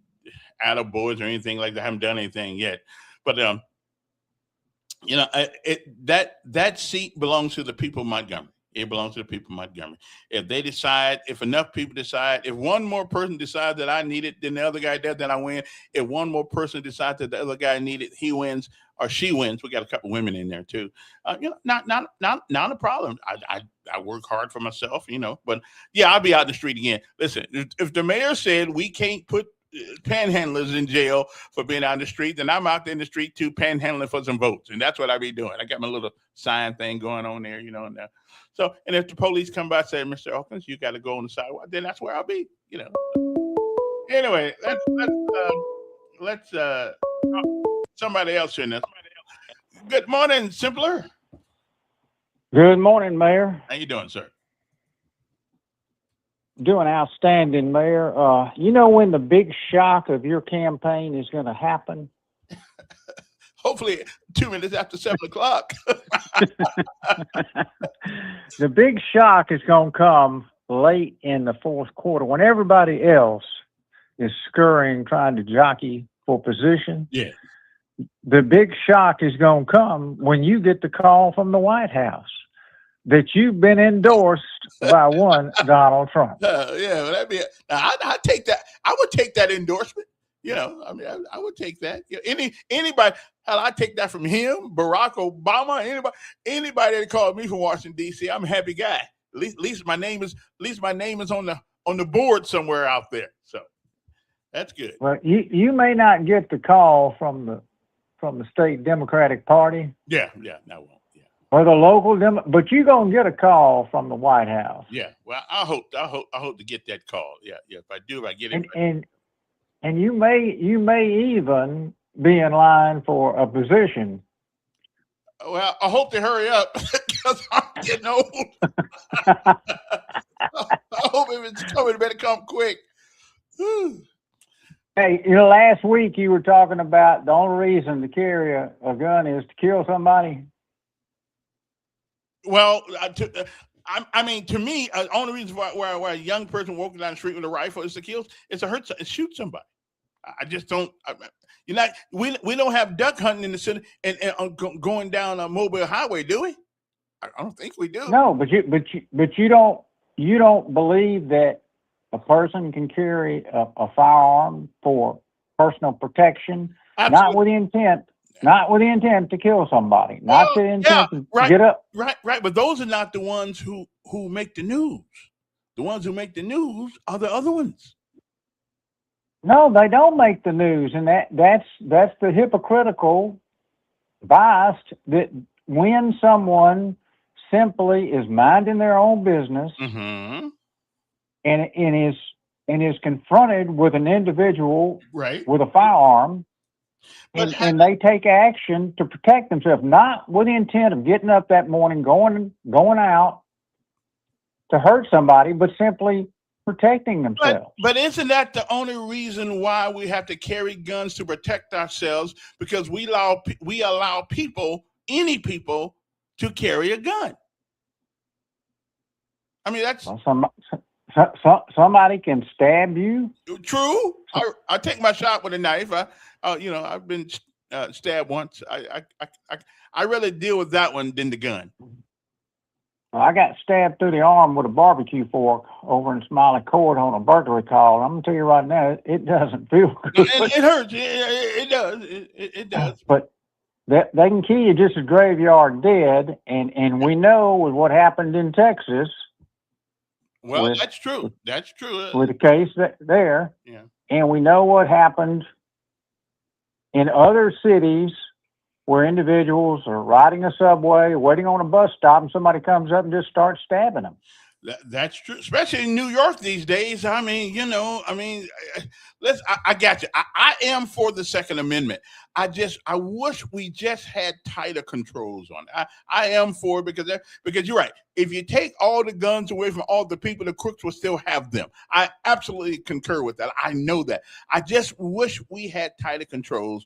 attaboys or anything like that. I haven't done anything yet, but that seat belongs to the people of Montgomery. It belongs to the people of Montgomery. If enough people decide, if one more person decides that I need it, then the other guy does, then I win. If one more person decides that the other guy need it, he wins or she wins. We got a couple women in there too. Not a problem. I work hard for myself, but yeah, I'll be out in the street again. Listen, if the mayor said we can't put panhandlers in jail for being out in the street, then I'm out there in the street too, panhandling for some votes, and that's what I be doing. I got my little sign thing going on there, So, and if the police come by and say, "Mr. Elkins, you got to go on the sidewalk," then that's where I'll be, Anyway, let's somebody else in this. Good morning, Simpler. Good morning, Mayor. How you doing, sir? Doing outstanding, Mayor. When the big shock of your campaign is going to happen? Hopefully 2 minutes after 7:00. The big shock is going to come late in the fourth quarter when everybody else is scurrying, trying to jockey for position. Yeah. The big shock is going to come when you get the call from the White House. that you've been endorsed by one Donald Trump. Yeah, well, that'd be. I take that. I would take that endorsement. I mean, I would take that. Anybody. Hell, I take that from him, Barack Obama, anybody that called me from Washington D.C. I'm a happy guy. At least my name is on the board somewhere out there. So that's good. Well, you may not get the call from the state Democratic Party. Yeah, I won't. Yeah. Or the local but you're gonna get a call from the White House. Yeah. Well, I hope to get that call. Yeah. If I do, if I get it. And you may even be in line for a position. Well, I hope they hurry up because I'm getting old. I hope if it's coming, it better come quick. Hey, last week you were talking about the only reason to carry a gun is to kill somebody. Well, I mean, to me, the only reason why a young person walking down the street with a rifle is to shoot somebody. I just don't. We don't have duck hunting in the city and going down a mobile highway, do we? I don't think we do. No, but you don't believe that a person can carry a firearm for personal protection, Absolutely. not with the intent to kill somebody, not the intent to get up. Right. But those are not the ones who make the news. The ones who make the news are the other ones. No, they don't make the news, and that's the hypocritical bias that when someone simply is minding their own business mm-hmm. and is confronted with an individual right. with a firearm, and they take action to protect themselves, not with the intent of getting up that morning, going out to hurt somebody, but simply protecting themselves. But isn't that the only reason why we have to carry guns, to protect ourselves? Because we allow any people, to carry a gun. I mean, that's somebody can stab you. True. I take my shot with a knife. I've been stabbed once. I rather deal with that one than the gun. I got stabbed through the arm with a barbecue fork over in Smiley Court on a burglary call. I'm going to tell you right now, it doesn't feel good. It hurts. It does. It does. But they can kill you just as graveyard dead. And we know with what happened in Texas. Well, that's true. That's true. With the case there. Yeah. And we know what happened in other cities where individuals are riding a subway, waiting on a bus stop, and somebody comes up and just starts stabbing them. That's true, especially in New York these days. I mean, I got you. I am for the Second Amendment. I wish we just had tighter controls on it. I am for it because you're right. If you take all the guns away from all the people, the crooks will still have them. I absolutely concur with that. I know that. I just wish we had tighter controls,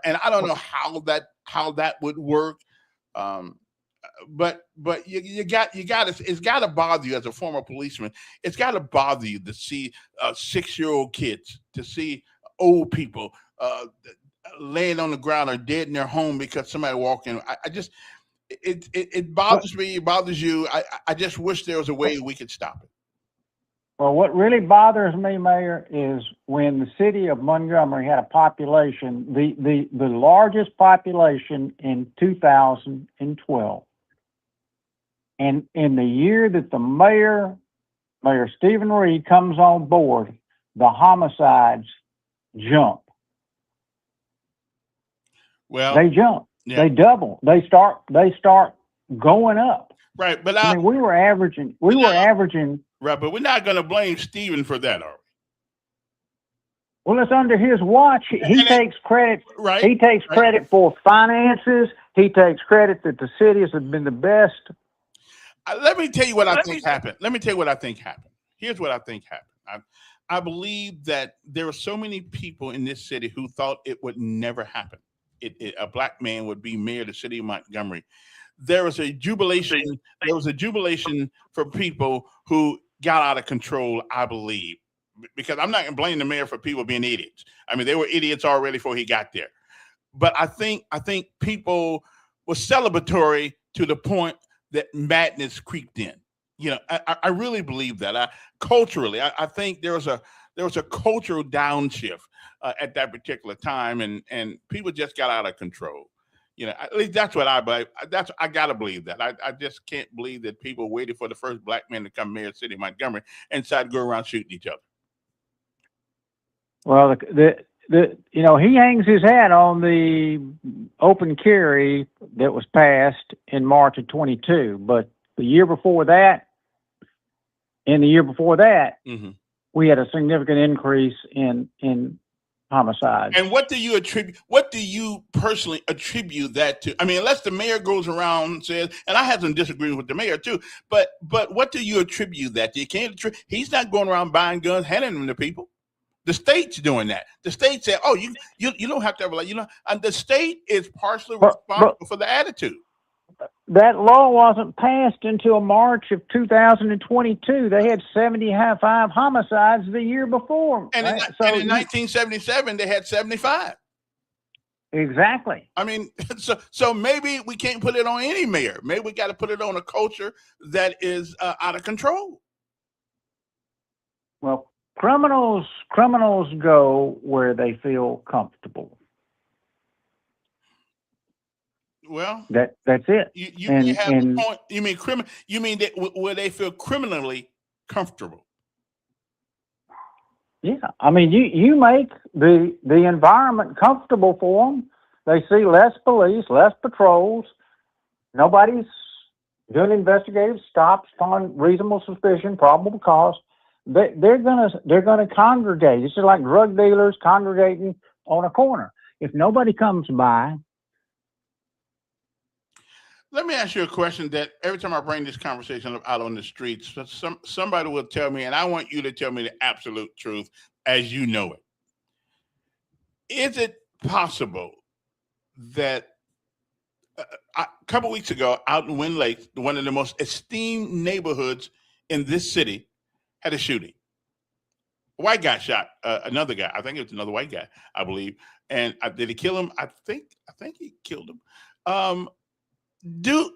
and I don't know how that would work. But it's got to bother you as a former policeman. It's got to bother you to see 6-year-old kids, to see old people laying on the ground or dead in their home because somebody walked in. It bothers me. It bothers you. I just wish there was a way we could stop it. Well, what really bothers me, Mayor, is when the city of Montgomery had a population, the largest population in 2012. And in the year that the Mayor Stephen Reed comes on board, the homicides jump. Well, they jump. Yeah. They double. They start going up. Right, but I mean, we were averaging. Right, but we're not going to blame Stephen for that, are we? Well, it's under his watch. He takes credit. Right. He takes credit for finances. He takes credit that the cities have been the best. Let me tell you what I think happened. Here's what I think happened. I believe that there were so many people in this city who thought it would never happen. A black man would be mayor of the city of Montgomery. There was a jubilation. There was a jubilation for people who got out of control, I believe, because I'm not going to blame the mayor for people being idiots. I mean, they were idiots already before he got there. But I think people were celebratory to the point that madness creeped in. I really believe that. Culturally, I think there was a cultural downshift at that particular time, and people just got out of control. At least that's what I believe. I gotta believe that. I just can't believe that people waited for the first black man to come mayor of the city of Montgomery and decided to go around shooting each other. Well, he hangs his hat on the open carry that was passed in March of 22, but the year before that, and the year before that, we had a significant increase in homicides. And what do you personally attribute that to? I mean, unless the mayor goes around and says, and I have some disagreement with the mayor too, but what do you attribute that to? You can't he's not going around buying guns, handing them to people. The state's doing that. The state said, "Oh, you don't have to have and the state is partially responsible for the attitude." That law wasn't passed until March of 2022. They had 75 homicides the year before. And, right? and in 1977, they had 75. Exactly. I mean, so maybe we can't put it on any mayor. Maybe we got to put it on a culture that is out of control. Well, criminals go where they feel comfortable. Well, that's it. You have a point. You mean criminal? You mean that where they feel criminally comfortable? Yeah, I mean, you make the environment comfortable for them. They see less police, less patrols. Nobody's doing investigative stops upon reasonable suspicion, probable cause. They're gonna congregate. It's just like drug dealers congregating on a corner. If nobody comes by. Let me ask you a question that every time I bring this conversation out on the streets, somebody will tell me, and I want you to tell me the absolute truth as you know it. Is it possible that a couple weeks ago out in Wind Lake, one of the most esteemed neighborhoods in this city, had a shooting? A white guy shot another guy. I think it was another white guy, I believe. And did he kill him? I think he killed him. Is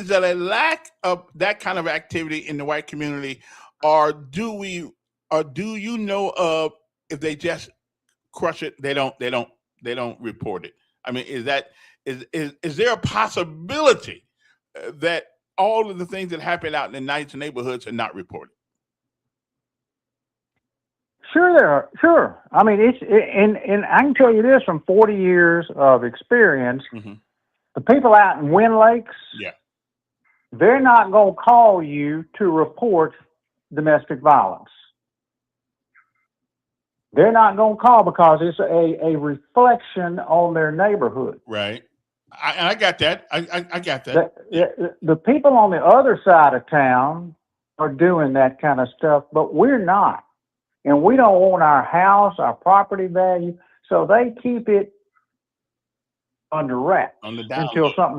there a lack of that kind of activity in the white community, or do you know of if they just crush it, they don't report it? I mean, is there a possibility that all of the things that happen out in the nice neighborhoods are not reported? Sure, there are. Sure. I mean, and I can tell you this from 40 years of experience. Mm-hmm. The people out in Wind Lakes, they're not going to call you to report domestic violence. They're not going to call because it's a reflection on their neighborhood. Right. I got that. I got that. The people on the other side of town are doing that kind of stuff, but we're not. And we don't want our house, our property value, so they keep it under wraps until something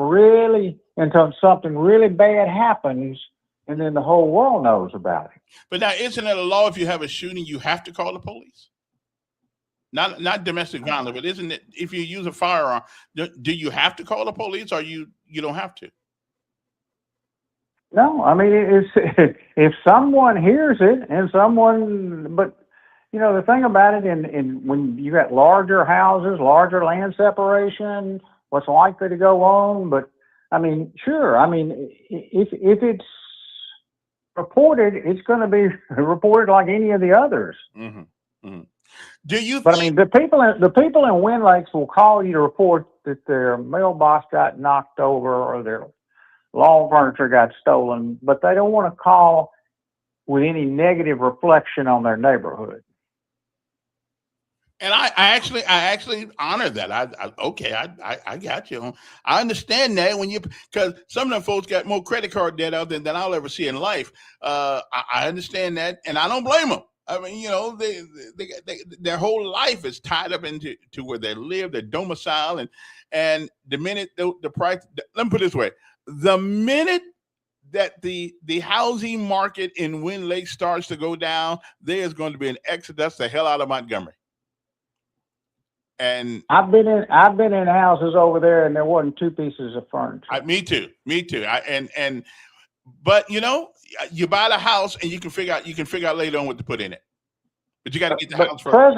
really bad happens, and then the whole world knows about it. But now, isn't it a law if you have a shooting, you have to call the police? Not domestic violence, but isn't it if you use a firearm, do you have to call the police, or you don't have to? No, I mean, if someone hears it and but the thing about it, in when you got larger houses, larger land separation, what's likely to go on? But I mean, sure. I mean, if it's reported, it's going to be reported like any of the others. Mm-hmm. Mm-hmm. But I mean, the people in Wind Lakes will call you to report that their mailbox got knocked over or their lawn furniture got stolen, but they don't want to call with any negative reflection on their neighborhood. And I actually honor that. I got you. I understand that because some of them folks got more credit card debt out than I'll ever see in life. I understand that, and I don't blame them. I mean, their whole life is tied up into where they live, their domicile, and the minute the price. Let me put it this way: the minute that the housing market in Wind Lake starts to go down, there's going to be an exodus the hell out of Montgomery. And I've been in houses over there, and there wasn't two pieces of furniture. me too. But you buy the house and you can figure out later on what to put in it. But you got to get the house first.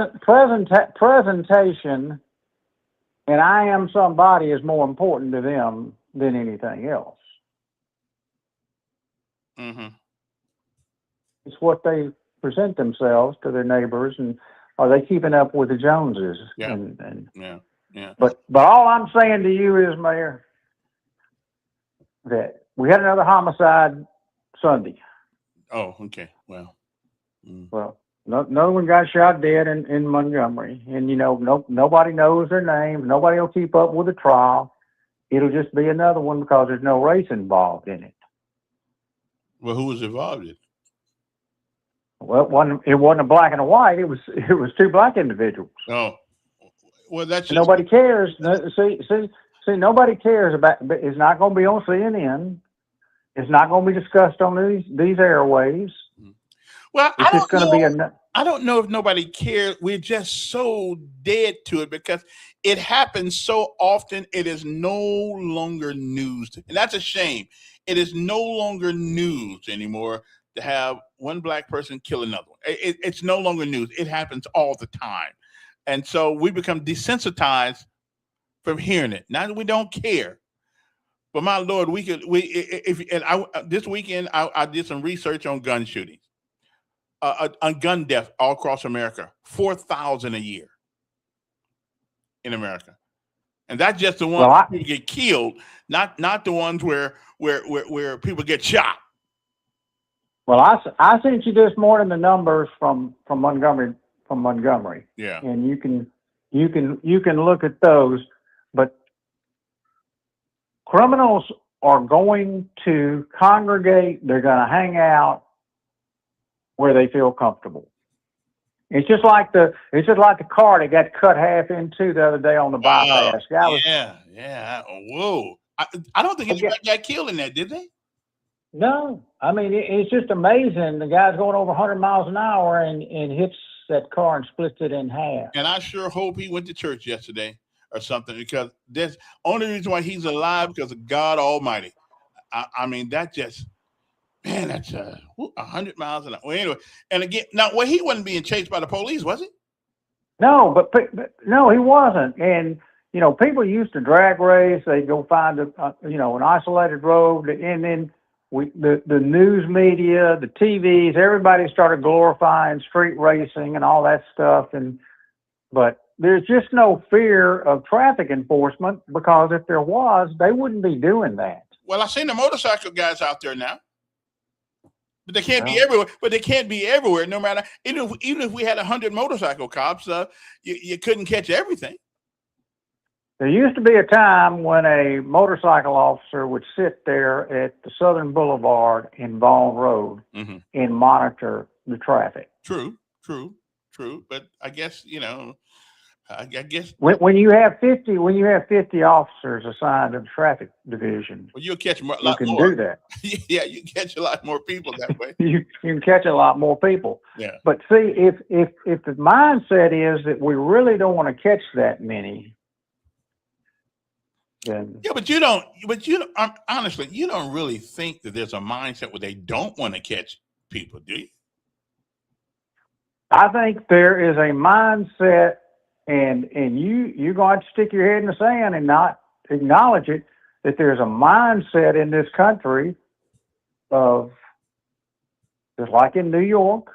Presentation, and I am somebody is more important to them than anything else. Mm-hmm. It's what they present themselves to their neighbors, and are they keeping up with the Joneses? Yeah. Yeah. But all I'm saying to you is, Mayor, that we had another homicide Sunday. Oh, okay. Well. Well, another one got shot dead in Montgomery, and nobody knows their names. Nobody will keep up with the trial. It'll just be another one because there's no race involved in it. Well, who was involved in it? Well, it wasn't a black and a white. It was two black individuals. Oh, well, that's just... Nobody cares. See, nobody cares about. It's not going to be on CNN. It's not going to be discussed on these airwaves. Well, I don't know if nobody cares. We're just so dead to it because it happens so often. It is no longer news, and that's a shame. It is no longer news anymore to have one black person kill another one. It's no longer news. It happens all the time. And so we become desensitized from hearing it. Not that we don't care, but my Lord, this weekend I did some research on gun shootings, on gun death all across America, 4,000 a year in America. And that's just the ones where people get killed, not the ones where people get shot. Well, I sent you this morning the numbers from Montgomery. Yeah. And you can look at those, but criminals are going to congregate. They're going to hang out where they feel comfortable. It's just like the car that got cut half into the other day on the bypass. Yeah. Whoa. I don't think anybody got killed in that, did they? No. I mean, it's just amazing. The guy's going over 100 miles an hour and hits that car and splits it in half. And I sure hope he went to church yesterday or something, because that's only reason why he's alive, because of God Almighty. I mean, that just, man, that's 100 miles an hour. Well, anyway, and again, now, he wasn't being chased by the police, was he? No, but no, he wasn't. And people used to drag race. They'd go find an isolated road, and then the news media, the TVs, everybody started glorifying street racing and all that stuff. But there's just no fear of traffic enforcement, because if there was, they wouldn't be doing that. Well, I've seen the motorcycle guys out there now, but they can't be everywhere. But they can't be everywhere, no matter. Even if we had 100 motorcycle cops, you couldn't catch everything. There used to be a time when a motorcycle officer would sit there at the Southern Boulevard in Vaughn Road and monitor the traffic. True. But I guess, when you have 50 officers assigned to the traffic division, well, you'll catch a lot more. You can do that. Yeah, you can catch a lot more people that way. You can catch a lot more people. Yeah. But see, if the mindset is that we really don't want to catch that many, then but honestly, you don't really think that there's a mindset where they don't want to catch people, do you? I think there is a mindset, and you're going to stick your head in the sand and not acknowledge it, that there's a mindset in this country of, just like in New York,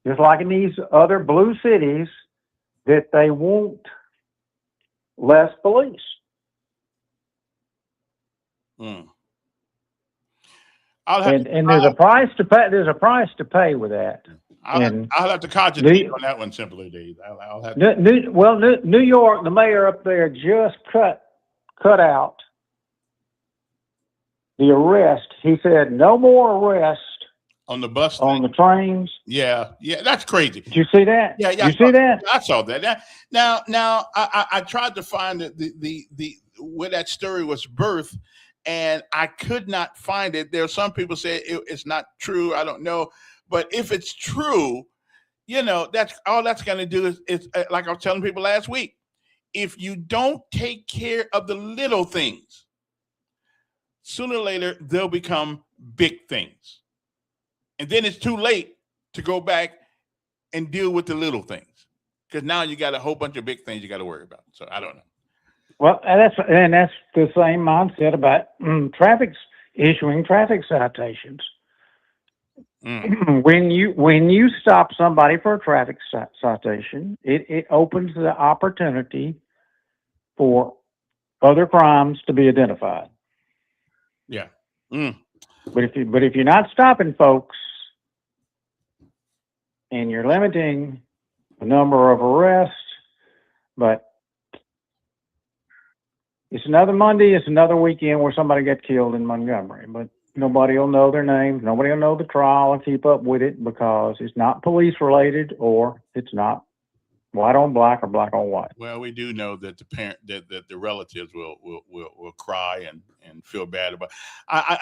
just like in these other blue cities, that they want less police. And there's a price to pay. There's a price to pay with that. I'll have to cogitate on that one simply, Dave. I'll have to. New York, the mayor up there just cut out the arrest. He said no more arrest on the bus, on the trains. Yeah, that's crazy. Did you see that? Yeah. You see that? I saw that. Now, I tried to find the where that story was birthed, and I could not find it. There are some people say it's not true. I don't know. But if it's true, that's all that's going to do is like I was telling people last week, if you don't take care of the little things, sooner or later they'll become big things. And then it's too late to go back and deal with the little things, because now you got a whole bunch of big things you got to worry about. So I don't know. Well, that's the same mindset about issuing traffic citations. When you stop somebody for a traffic citation, it opens the opportunity for other crimes to be identified. Yeah. But if you're not stopping folks and you're limiting the number of arrests, but it's another Monday, it's another weekend where somebody got killed in Montgomery, but nobody will know their names. Nobody will know the trial and keep up with it because it's not police related, or it's not white on black or black on white. Well, we do know that that the relatives will cry and feel bad about.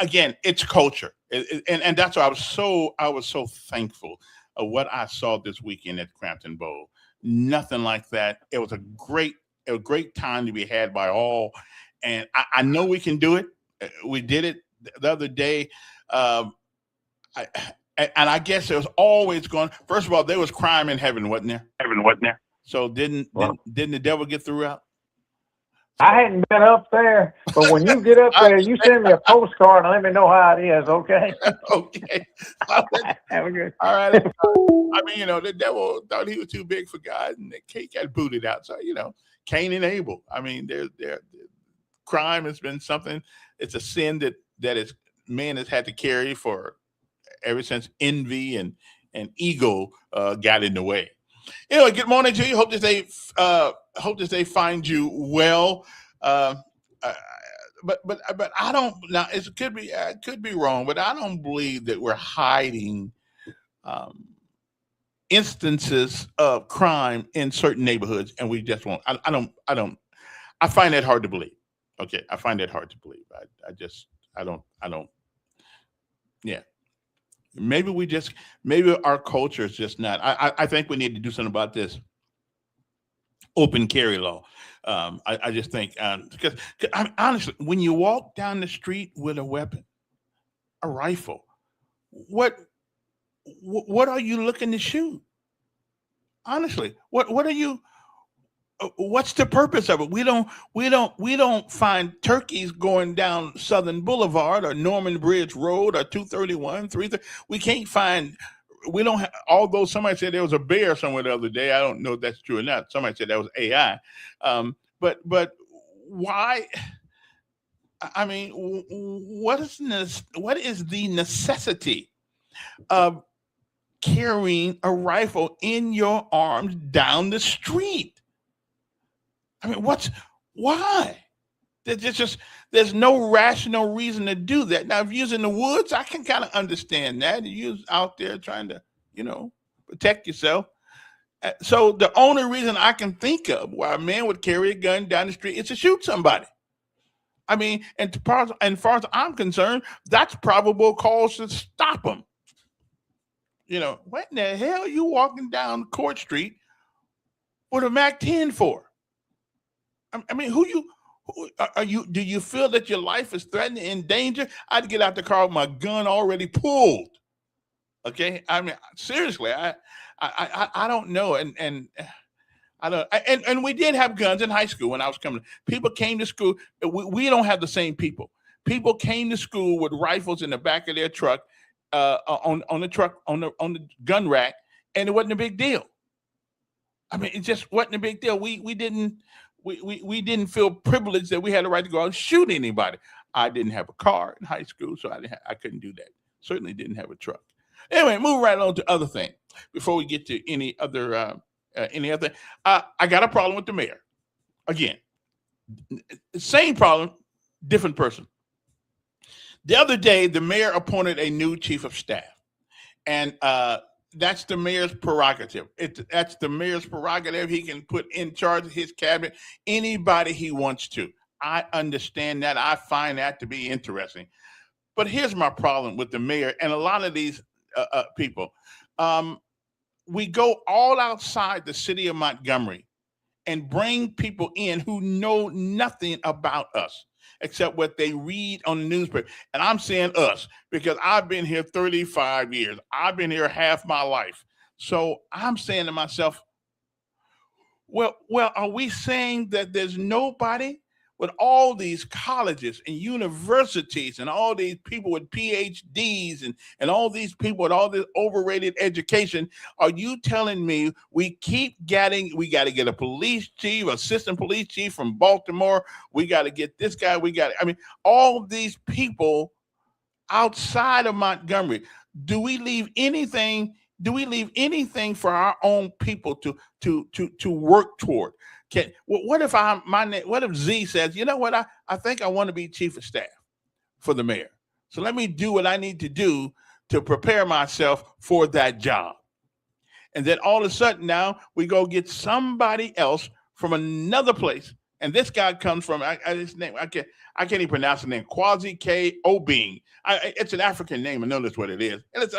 Again, it's culture, and that's why I was so thankful of what I saw this weekend at Crampton Bowl. Nothing like that. It was a great time to be had by all, and I know we can do it. We did it the other day. And I guess it was always going. First of all, there was crime in heaven, wasn't there? So didn't the devil get through out? I hadn't been up there, but when you get up there, you send me a postcard and let me know how it is, okay? Okay. Have a good. All right. I mean, the devil thought he was too big for God, and he got booted out. So, Cain and Abel. I mean, crime has been something. It's a sin that man has had to carry for ever since envy and ego got in the way. Anyway, good morning to you. Hope that they find you well. But I don't. Now it could be wrong, but I don't believe that we're hiding instances of crime in certain neighborhoods, and we just won't. I don't. I find that hard to believe. Okay, I find that hard to believe. I don't. Yeah. Maybe our culture is just not. I think we need to do something about this open carry law. I just think because honestly, when you walk down the street with a weapon, a rifle, what are you looking to shoot? Honestly, what are you? What's the purpose of it? We don't find turkeys going down Southern Boulevard or Norman Bridge Road or 231, 330. We can't find. We don't have. Although somebody said there was a bear somewhere the other day, I don't know if that's true or not. Somebody said that was AI. But why? I mean, what is the necessity of carrying a rifle in your arms down the street? I mean, why? There's no rational reason to do that. Now, if you're in the woods, I can kind of understand that. You're out there trying to, protect yourself. So the only reason I can think of why a man would carry a gun down the street is to shoot somebody. I mean, and as far as I'm concerned, that's probable cause to stop him. What in the hell are you walking down Court Street with a MAC-10 for? I mean, who are you? Do you feel that your life is threatened, in danger? I'd get out the car with my gun already pulled. Okay, I mean, seriously, I don't know, and I don't, and we did have guns in high school when I was coming. People came to school. We don't have the same people. People came to school with rifles in the back of their truck, on the gun rack, and it wasn't a big deal. I mean, it just wasn't a big deal. We didn't feel privileged that we had the right to go out and shoot anybody. I didn't have a car in high school, so I couldn't do that. Certainly didn't have a truck. Anyway, move right on to other things before we get to any other. I got a problem with the mayor. Again, same problem, different person. The other day, the mayor appointed a new chief of staff, and that's the mayor's prerogative. That's the mayor's prerogative. He can put in charge of his cabinet anybody he wants to. I understand that. I find that to be interesting. But here's my problem with the mayor and a lot of these people. We go all outside the city of Montgomery and bring people in who know nothing about us except what they read on the newspaper. And I'm saying us because I've been here 35 years. I've been here half my life. So I'm saying to myself, well, are we saying that there's nobody with all these colleges and universities and all these people with PhDs and all these people with all this overrated education? Are you telling me we got to get a police chief, assistant police chief from Baltimore? We got to get this guy. All these people outside of Montgomery. Do we leave anything for our own people to work toward? What if Z says, you know what, I think I want to be chief of staff for the mayor. So let me do what I need to do to prepare myself for that job. And then all of a sudden now we go get somebody else from another place. And this guy comes from his name. I can't even pronounce the name. Quasi K Obing. It's an African name. I know that's what it is. And it's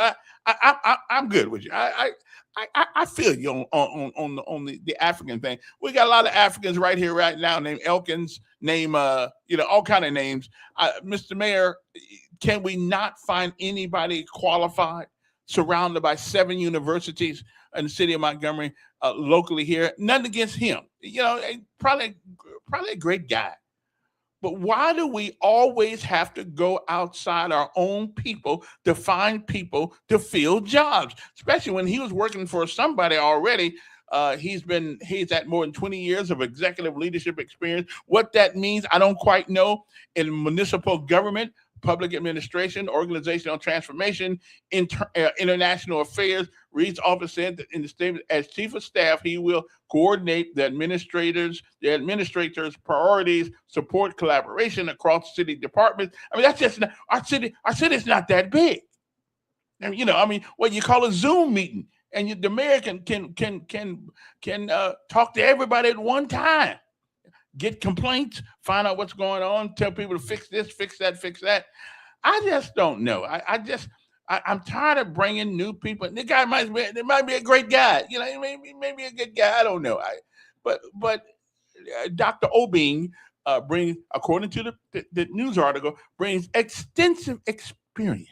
I'm good with you. I feel you on the African thing. We got a lot of Africans right here right now named Elkins, all kind of names. Mr. Mayor, can we not find anybody qualified, surrounded by 7 universities in the city of Montgomery, locally here? Nothing against him. Probably a great guy. But why do we always have to go outside our own people to find people to fill jobs? Especially when he was working for somebody already. He's at more than 20 years of executive leadership experience. What that means, I don't quite know. In municipal government, public administration, organizational transformation, international affairs, Reed's office said that in the statement, as chief of staff, he will coordinate the administrators' priorities, support collaboration across city departments. That's just not, our city's not that big. What you call a Zoom meeting, and the mayor can talk to everybody at one time, get complaints, find out what's going on, tell people to fix this, fix that. I just don't know. I'm tired of bringing new people. The guy might be a great guy. Maybe a good guy. I don't know. But Dr. Obing brings, according to the news article, brings extensive experience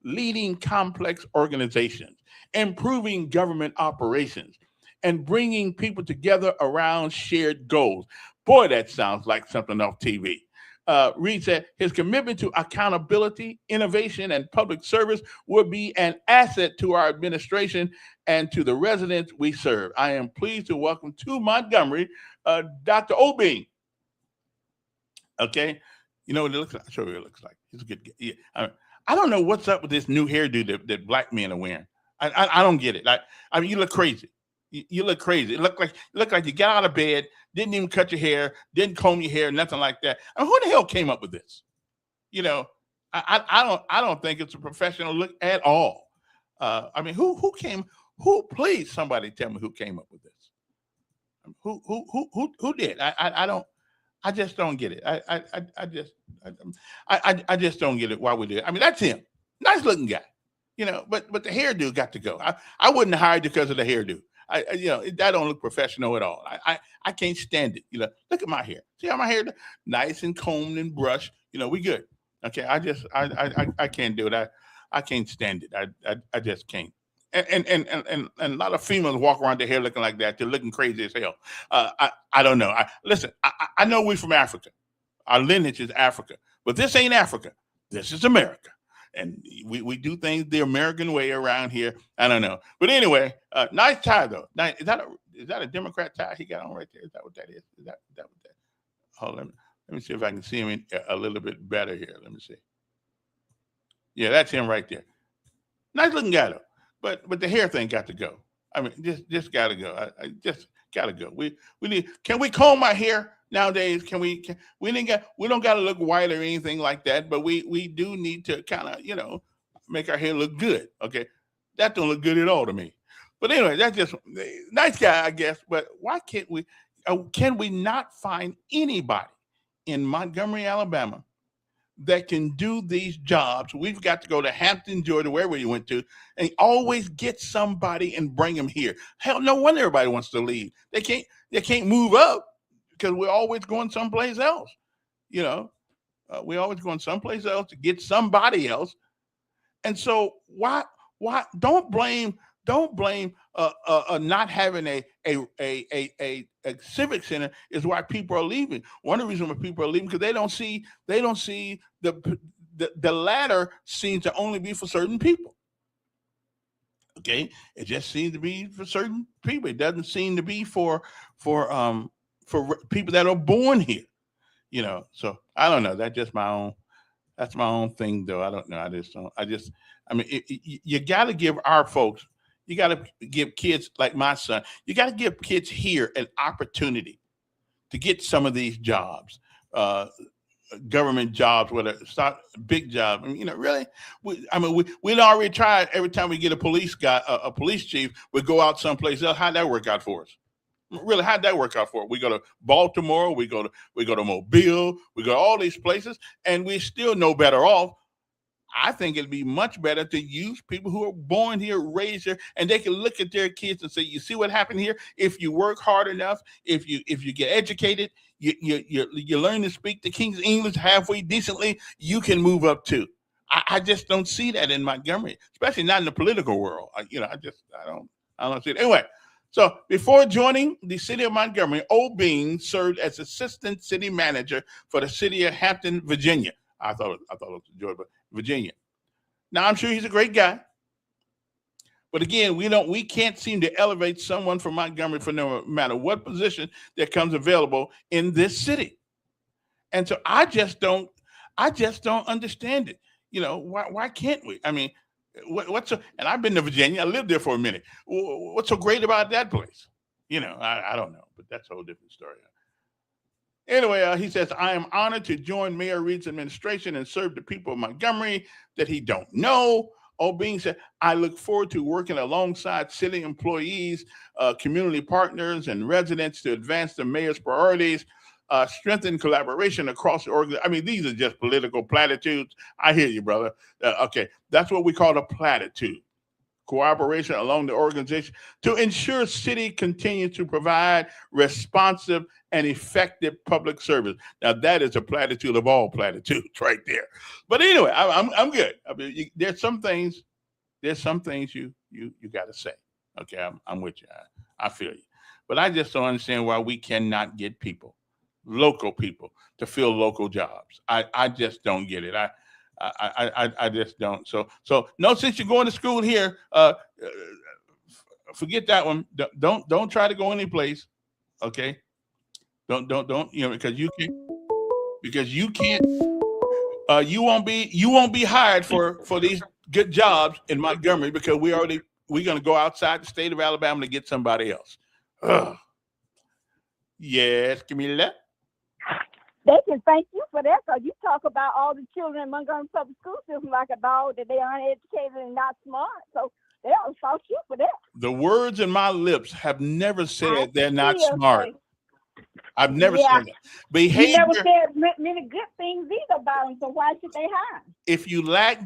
leading complex organizations, improving government operations, and bringing people together around shared goals. Boy, that sounds like something off TV. Reed said his commitment to accountability, innovation, and public service will be an asset to our administration and to the residents we serve. I am pleased to welcome to Montgomery, Dr. Obing. Okay, you know what it looks like? I'll show you what it looks like. He's a good guy. Yeah. I don't know what's up with this new hairdo that black men are wearing. I don't get it. You look crazy. You look crazy. It look like you got out of bed, didn't even cut your hair, didn't comb your hair, nothing like that. Who the hell came up with this? I don't think it's a professional look at all. Who? Please, somebody tell me who came up with this. Who did? I just don't get it. I just don't get it. Why we do it? That's him. Nice looking guy. But the hairdo got to go. I wouldn't have hired because of the hairdo. That don't look professional at all. I can't stand it. Look at my hair. See how my hair nice and combed and brushed. We good. Okay. I can't do it. I can't stand it. I just can't. And a lot of females walk around their hair looking like that. They're looking crazy as hell. I don't know. Listen, I know we're from Africa. Our lineage is Africa, but this ain't Africa. This is America. And we do things the American way around here. I don't know. But anyway, nice tie, though. Now, is that a Democrat tie he got on right there? Is that what that is? Is that what that? Hold on. Let me see if I can see him a little bit better here. Let me see. Yeah, that's him right there. Nice looking guy, though. But the hair thing got to go. Just got to go. I just got to go. We need. Can we comb my hair? Nowadays, we don't got to look white or anything like that, but we do need to kind of, make our hair look good. Okay. That don't look good at all to me. But anyway, that's just nice guy, I guess. But why can we not find anybody in Montgomery, Alabama that can do these jobs. We've got to go to Hampton, Georgia, wherever you went to, and always get somebody and bring them here. Hell, no wonder everybody wants to leave. They can't move up because we're always going someplace else. You know, we're always going someplace else to get somebody else. And so why don't blame not having a civic center is why people are leaving. One of the reasons why people are leaving because they don't see the ladder seems to only be for certain people. Okay, it just seems to be for certain people. It doesn't seem to be for people that are born here. You know, so I don't know. That's just my own. That's my own thing, though. I don't know. I mean, you got to give our folks. You got to give kids like my son. You got to give kids here an opportunity to get some of these jobs, government jobs, whether start big jobs. I mean, you know, really. We already tried. Every time we get a police guy, a police chief, we go out someplace else. How'd that work out for us? Really, how'd that work out for us? We go to Baltimore, we go to Mobile, we go to all these places, and we're still no better off. I think it'd be much better to use people who are born here, raised here, and they can look at their kids and say, "You see what happened here? If you work hard enough, if you get educated, you learn to speak the King's English halfway decently, you can move up too." I just don't see that in Montgomery, especially not in the political world. I don't see it anyway. So before joining the city of Montgomery, Old Bean served as assistant city manager for the city of Hampton, Virginia. I thought it was Georgia, but Virginia. Now I'm sure he's a great guy, but again, we can't seem to elevate someone from Montgomery for no matter what position that comes available in this city. And so I just don't understand it. You know, why can't we? I mean, and I've been to Virginia. I lived there for a minute. What's so great about that place? You know, I don't know, but that's a whole different story. Anyway, he says, I am honored to join Mayor Reed's administration and serve the people of Montgomery that he don't know. O'Bean said, I look forward to working alongside city employees, community partners, and residents to advance the mayor's priorities, strengthen collaboration across the organization. I mean, these are just political platitudes. I hear you, brother. Okay, that's what we call a platitude. Cooperation along the organization to ensure city continues to provide responsive and effective public service. Now that is a platitude of all platitudes right there. But anyway, I'm good. I mean, there's some things you got to say. Okay, I'm with you. I feel you. But I just don't understand why we cannot get local people, to fill local jobs. I just don't get it. I just don't. So no, since you're going to school here, forget that one. Don't try to go any place. Okay. Don't, because you can't, you won't be hired for these good jobs in Montgomery because we're going to go outside the state of Alabama to get somebody else. Ugh. Yes. Give me that. They can thank you for that because you talk about all the children in Montgomery Public School System like a dog that they aren't educated and not smart. So they all thank you for that. The words in my lips have never said they're not smart. I've never said that. Behavior. You never said many good things either about them, so why should they hire? If you lack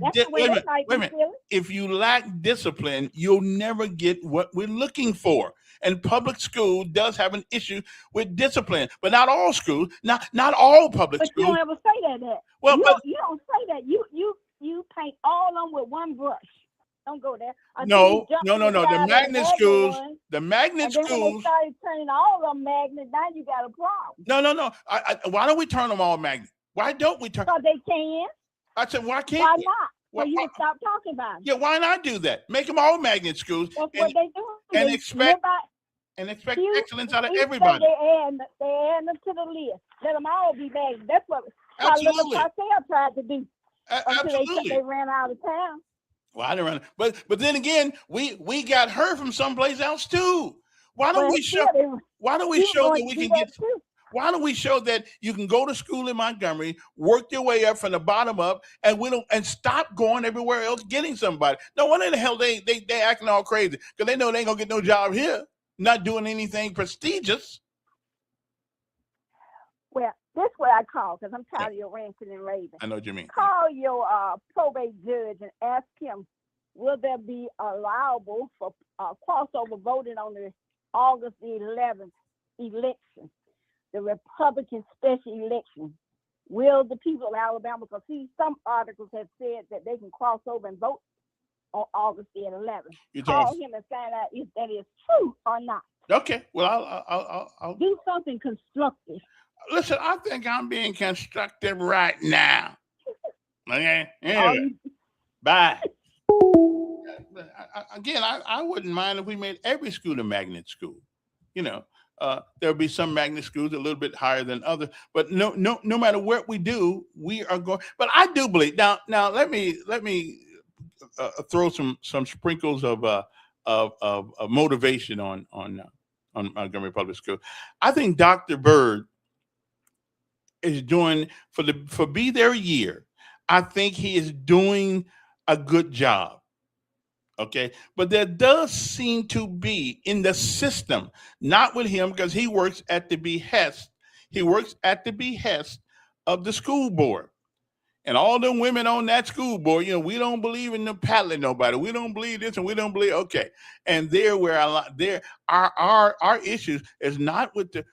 if you lack discipline, you'll never get what we're looking for. And public school does have an issue with discipline, but not all schools, not all public schools. But you don't ever say that. Well, you don't say that. You paint all of them with one brush. Don't go there. No. The magnet schools. The magnet schools. When they started turning all of them magnet, now you got a problem. No. Why don't we turn them all magnet? Why don't we turn? Because they can. I said, why can't? Why not? Well, you stop talking about it. Yeah, why not do that? Make them all magnet schools. That's what they do. And expect excellence out of everybody. They add them to the list. Let them all be magnet. That's what Absolutely. Pascal tried to do. Absolutely. They ran out of town. Well, I didn't run, but then again, we got her from someplace else too. Why don't we show that we can get? Why don't we show that you can go to school in Montgomery, work your way up from the bottom up, and stop going everywhere else getting somebody? No wonder the hell they acting all crazy because they know they ain't gonna get no job here, not doing anything prestigious. Well, this is what I call, because I'm tired of your ranting and raving. I know what you mean. Call your probate judge and ask him, will there be allowable for crossover voting on the August the 11th election, the Republican special election? Will the people of Alabama, because some articles have said that they can cross over and vote on August the 11th. Call him and find out if that is true or not. Okay, well, I'll do something constructive. Listen, I think I'm being constructive right now. Okay, anyway, bye. Again, I wouldn't mind if we made every school a magnet school. You know, there'll be some magnet schools a little bit higher than others, but no matter what we do, we are going. But I do believe now. Let me throw some sprinkles of motivation on Montgomery Public School. I think Dr. Bird is doing for be there a year. I think he is doing a good job. Okay, but there does seem to be in the system, not with him, because he works at the behest. He works at the behest of the school board. And all the women on that school board, you know, we don't believe in the paddling nobody. We don't believe this, and we don't believe. Okay, and there where our issues is not with the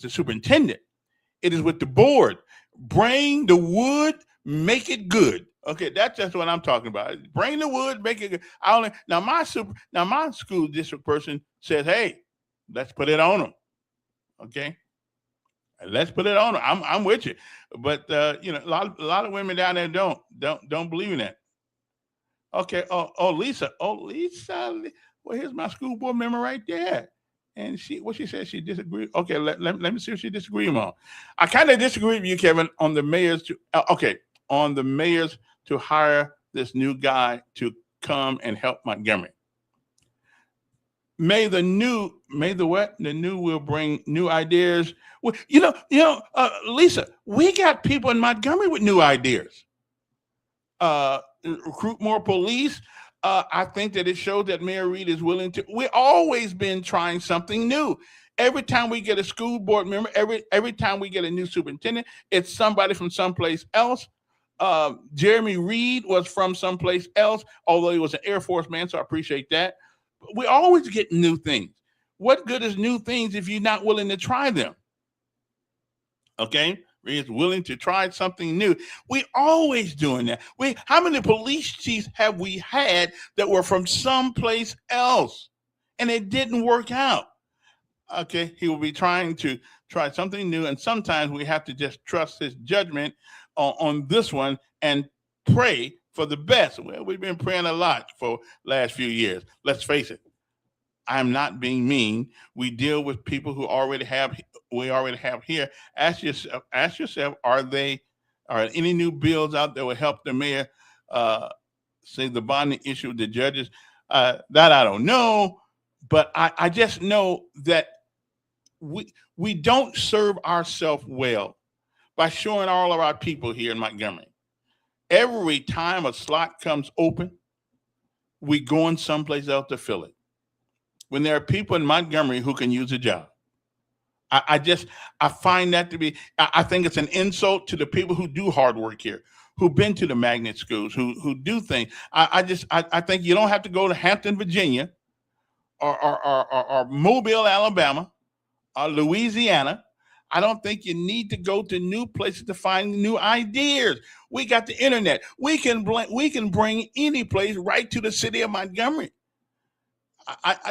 superintendent. It is with the board. Bring the wood, make it good. Okay, that's just what I'm talking about. Bring the wood, make it good. Now my school district person says, hey, let's put it on them. Okay. Let's put it on. I'm with you, but you know, a lot of women down there don't believe in that. Okay. Lisa. Well, here's my school board member right there, and she said she disagreed. Okay, let me see if she disagrees on. I kind of disagree with you, Kevin, on the mayors to hire this new guy to come and help Montgomery. The new will bring new ideas. Well, Lisa, we got people in Montgomery with new ideas. Recruit more police. I think that it shows that Mayor Reed is willing to. We've always been trying something new. Every time we get a school board member, every time we get a new superintendent, it's somebody from someplace else. Jeremy Reed was from someplace else, although he was an Air Force man, so I appreciate that. We always get new things. What good is new things if you're not willing to try them? Okay, Reed's willing to try something new. We always doing that. How many police chiefs have we had that were from someplace else and it didn't work out? Okay, he will be trying to try something new, and sometimes we have to just trust his judgment on this one and pray for the best. Well, we've been praying a lot for last few years. Let's face it. I'm not being mean. We deal with people who we already have here. Ask yourself, are any new bills out there will help the mayor say the bonding issue with the judges? That I don't know, but I just know that we don't serve ourselves well by showing all of our people here in Montgomery. Every time a slot comes open, we go in someplace else to fill it. When there are people in Montgomery who can use a job, I find that to be. I think it's an insult to the people who do hard work here, who've been to the magnet schools, who do things. I think you don't have to go to Hampton, Virginia, or Mobile, Alabama, or Louisiana. I don't think you need to go to new places to find new ideas. We got the internet. We can bring any place right to the city of Montgomery.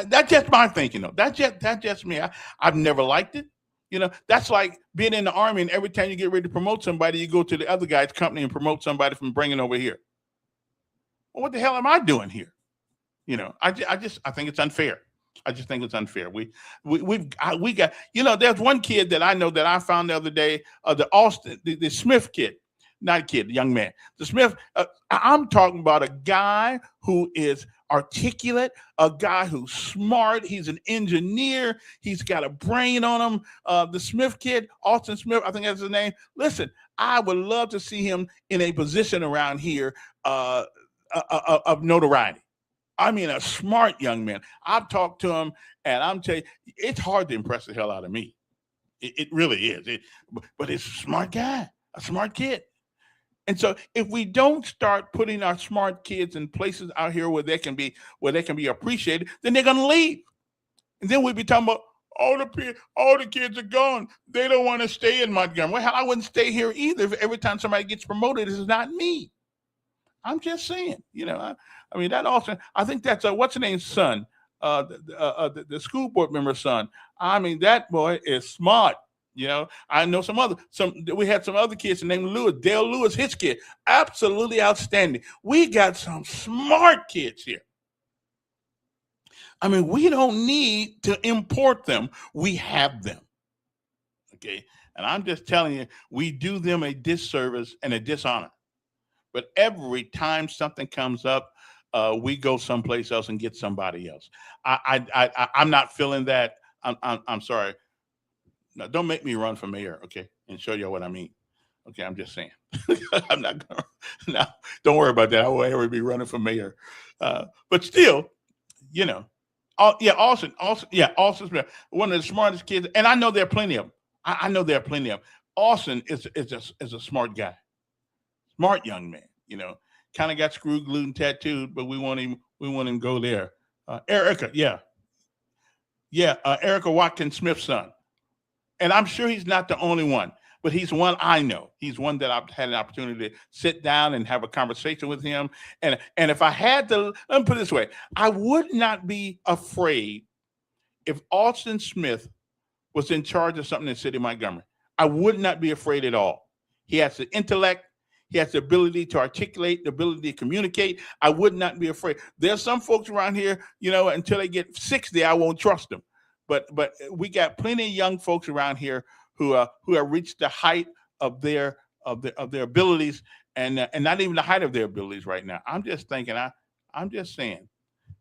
That's just my thinking, though. That's just me. I've never liked it. You know, that's like being in the Army, and every time you get ready to promote somebody, you go to the other guy's company and promote somebody from bringing over here. Well, what the hell am I doing here? You know, I think it's unfair. I just think it's unfair. We got, you know, there's one kid that I know that I found the other day, the Smith kid, not kid, the young man, the Smith. I'm talking about a guy who is articulate, a guy who's smart. He's an engineer. He's got a brain on him. The Smith kid, Austin Smith, I think that's his name. Listen, I would love to see him in a position around here of notoriety. I mean, a smart young man. I've talked to him, and I'm telling you, it's hard to impress the hell out of me. It really is. But it's a smart guy, a smart kid. And so if we don't start putting our smart kids in places out here where they can be appreciated, then they're gonna leave. And then we'd be talking about all the kids are gone. They don't want to stay in Montgomery. Well, hell, I wouldn't stay here either if every time somebody gets promoted, it's not me. I'm just saying, I mean, that also, I think that's what's the name's son, the school board member's son. I mean, that boy is smart. I know we had some other kids named Lewis, Dale Lewis, his kid, absolutely outstanding. We got some smart kids here. I mean, we don't need to import them. We have them. Okay. And I'm just telling you, we do them a disservice and a dishonor. But every time something comes up, we go someplace else and get somebody else. I'm not feeling that. I'm sorry. No, don't make me run for mayor, okay, and show you what I mean. Okay, I'm just saying. I'm not going to. No, don't worry about that. I won't ever be running for mayor. But still, Austin's one of the smartest kids, and I know there are plenty of them. I know there are plenty of them. Austin is a smart guy, smart young man. Kind of got screwed, glued, and tattooed, but we want him to go there. Erica, Erica Watkins Smith's son. And I'm sure he's not the only one, but he's one I know. He's one that I've had an opportunity to sit down and have a conversation with him. And if I had to, let me put it this way, I would not be afraid if Austin Smith was in charge of something in the city of Montgomery. I would not be afraid at all. He has the intellect. He has the ability to articulate, the ability to communicate. I would not be afraid. There's some folks around here, until they get 60, I won't trust them. But we got plenty of young folks around here who have reached the height of their abilities and not even the height of their abilities right now. I'm just thinking, I'm just saying,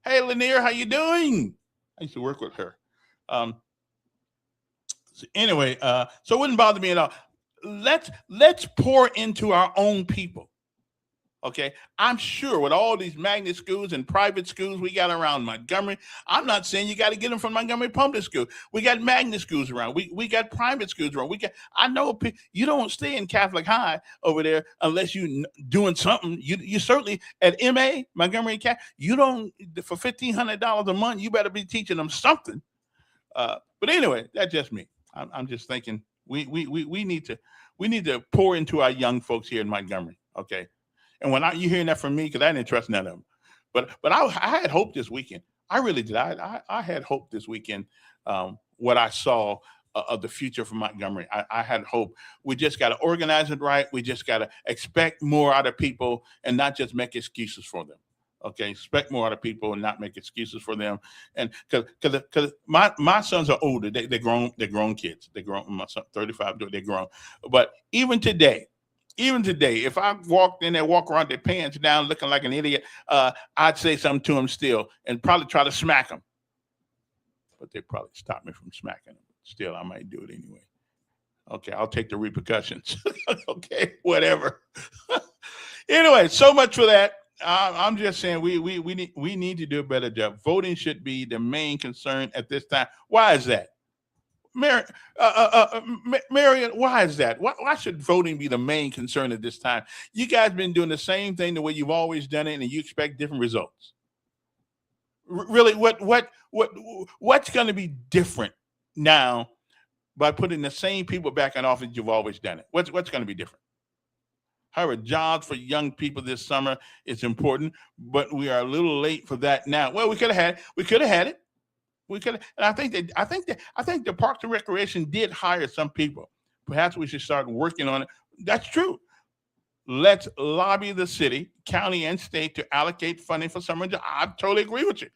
hey, Lanier, how you doing? I used to work with her. So anyway, so it wouldn't bother me at all. Let's pour into our own people. Okay, I'm sure with all these magnet schools and private schools we got around Montgomery, I'm not saying you got to get them from Montgomery Public School. We got magnet schools around. We got private schools around. I know you don't stay in Catholic High over there unless you doing something. You certainly at MA Montgomery Catholic, you don't for $1,500 a month. You better be teaching them something. But anyway, that's just me. I'm just thinking we need to pour into our young folks here in Montgomery. Okay. And when you hearing that from me, because I didn't trust none of them, but I had hope this weekend. I really did. I had hope this weekend. What I saw of the future for Montgomery, I had hope. We just got to organize it right. We just got to expect more out of people and not just make excuses for them. Okay, expect more out of people and not make excuses for them. And because my sons are older, they're grown kids. They're grown. My son 35, they're grown. But even today, if I walked in there, walk around their pants down looking like an idiot, I'd say something to them still and probably try to smack them. But they'd probably stop me from smacking them. Still, I might do it anyway. Okay, I'll take the repercussions. Okay, whatever. Anyway, so much for that. I'm just saying we need to do a better job. Voting should be the main concern at this time. Why is that? Marion, why is that? Why should voting be the main concern at this time? You guys been doing the same thing the way you've always done it, and you expect different results. Really, what's going to be different now by putting the same people back in office you've always done it? What's going to be different? However, jobs for young people this summer is important, but we are a little late for that now. Well, we could have had it. And I think the Parks and Recreation did hire some people. Perhaps we should start working on it. That's true. Let's lobby the city, county, and state to allocate funding for summer jobs. I totally agree with you.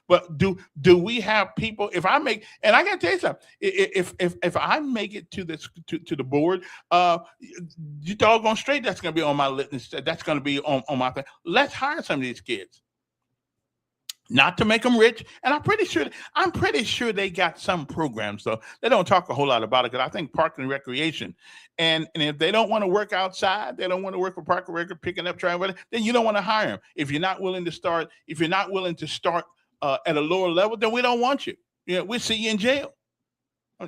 But do we have people? If I make, and I got to tell you something, if I make it to the board, you doggone straight, that's going to be on my list. That's going to be on my thing. Let's hire some of these kids. Not to make them rich, and I'm pretty sure they got some programs though. They don't talk a whole lot about it because I think Park and Recreation, and if they don't want to work outside, they don't want to work for Park and Recreation, picking up travel, then you don't want to hire them. If you're not willing to start at a lower level, then we don't want you. We'll see you in jail.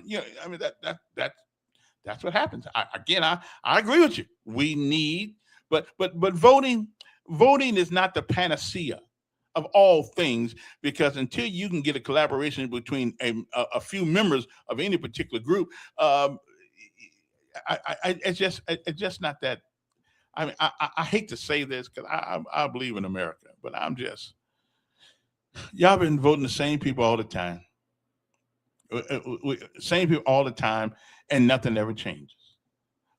You know, I mean that's what happens. I agree with you. We need, but voting is not the panacea of all things, because until you can get a collaboration between a few members of any particular group, it's just not that. I mean, I hate to say this because I believe in America, but y'all been voting the same people all the time, same people all the time, and nothing ever changes.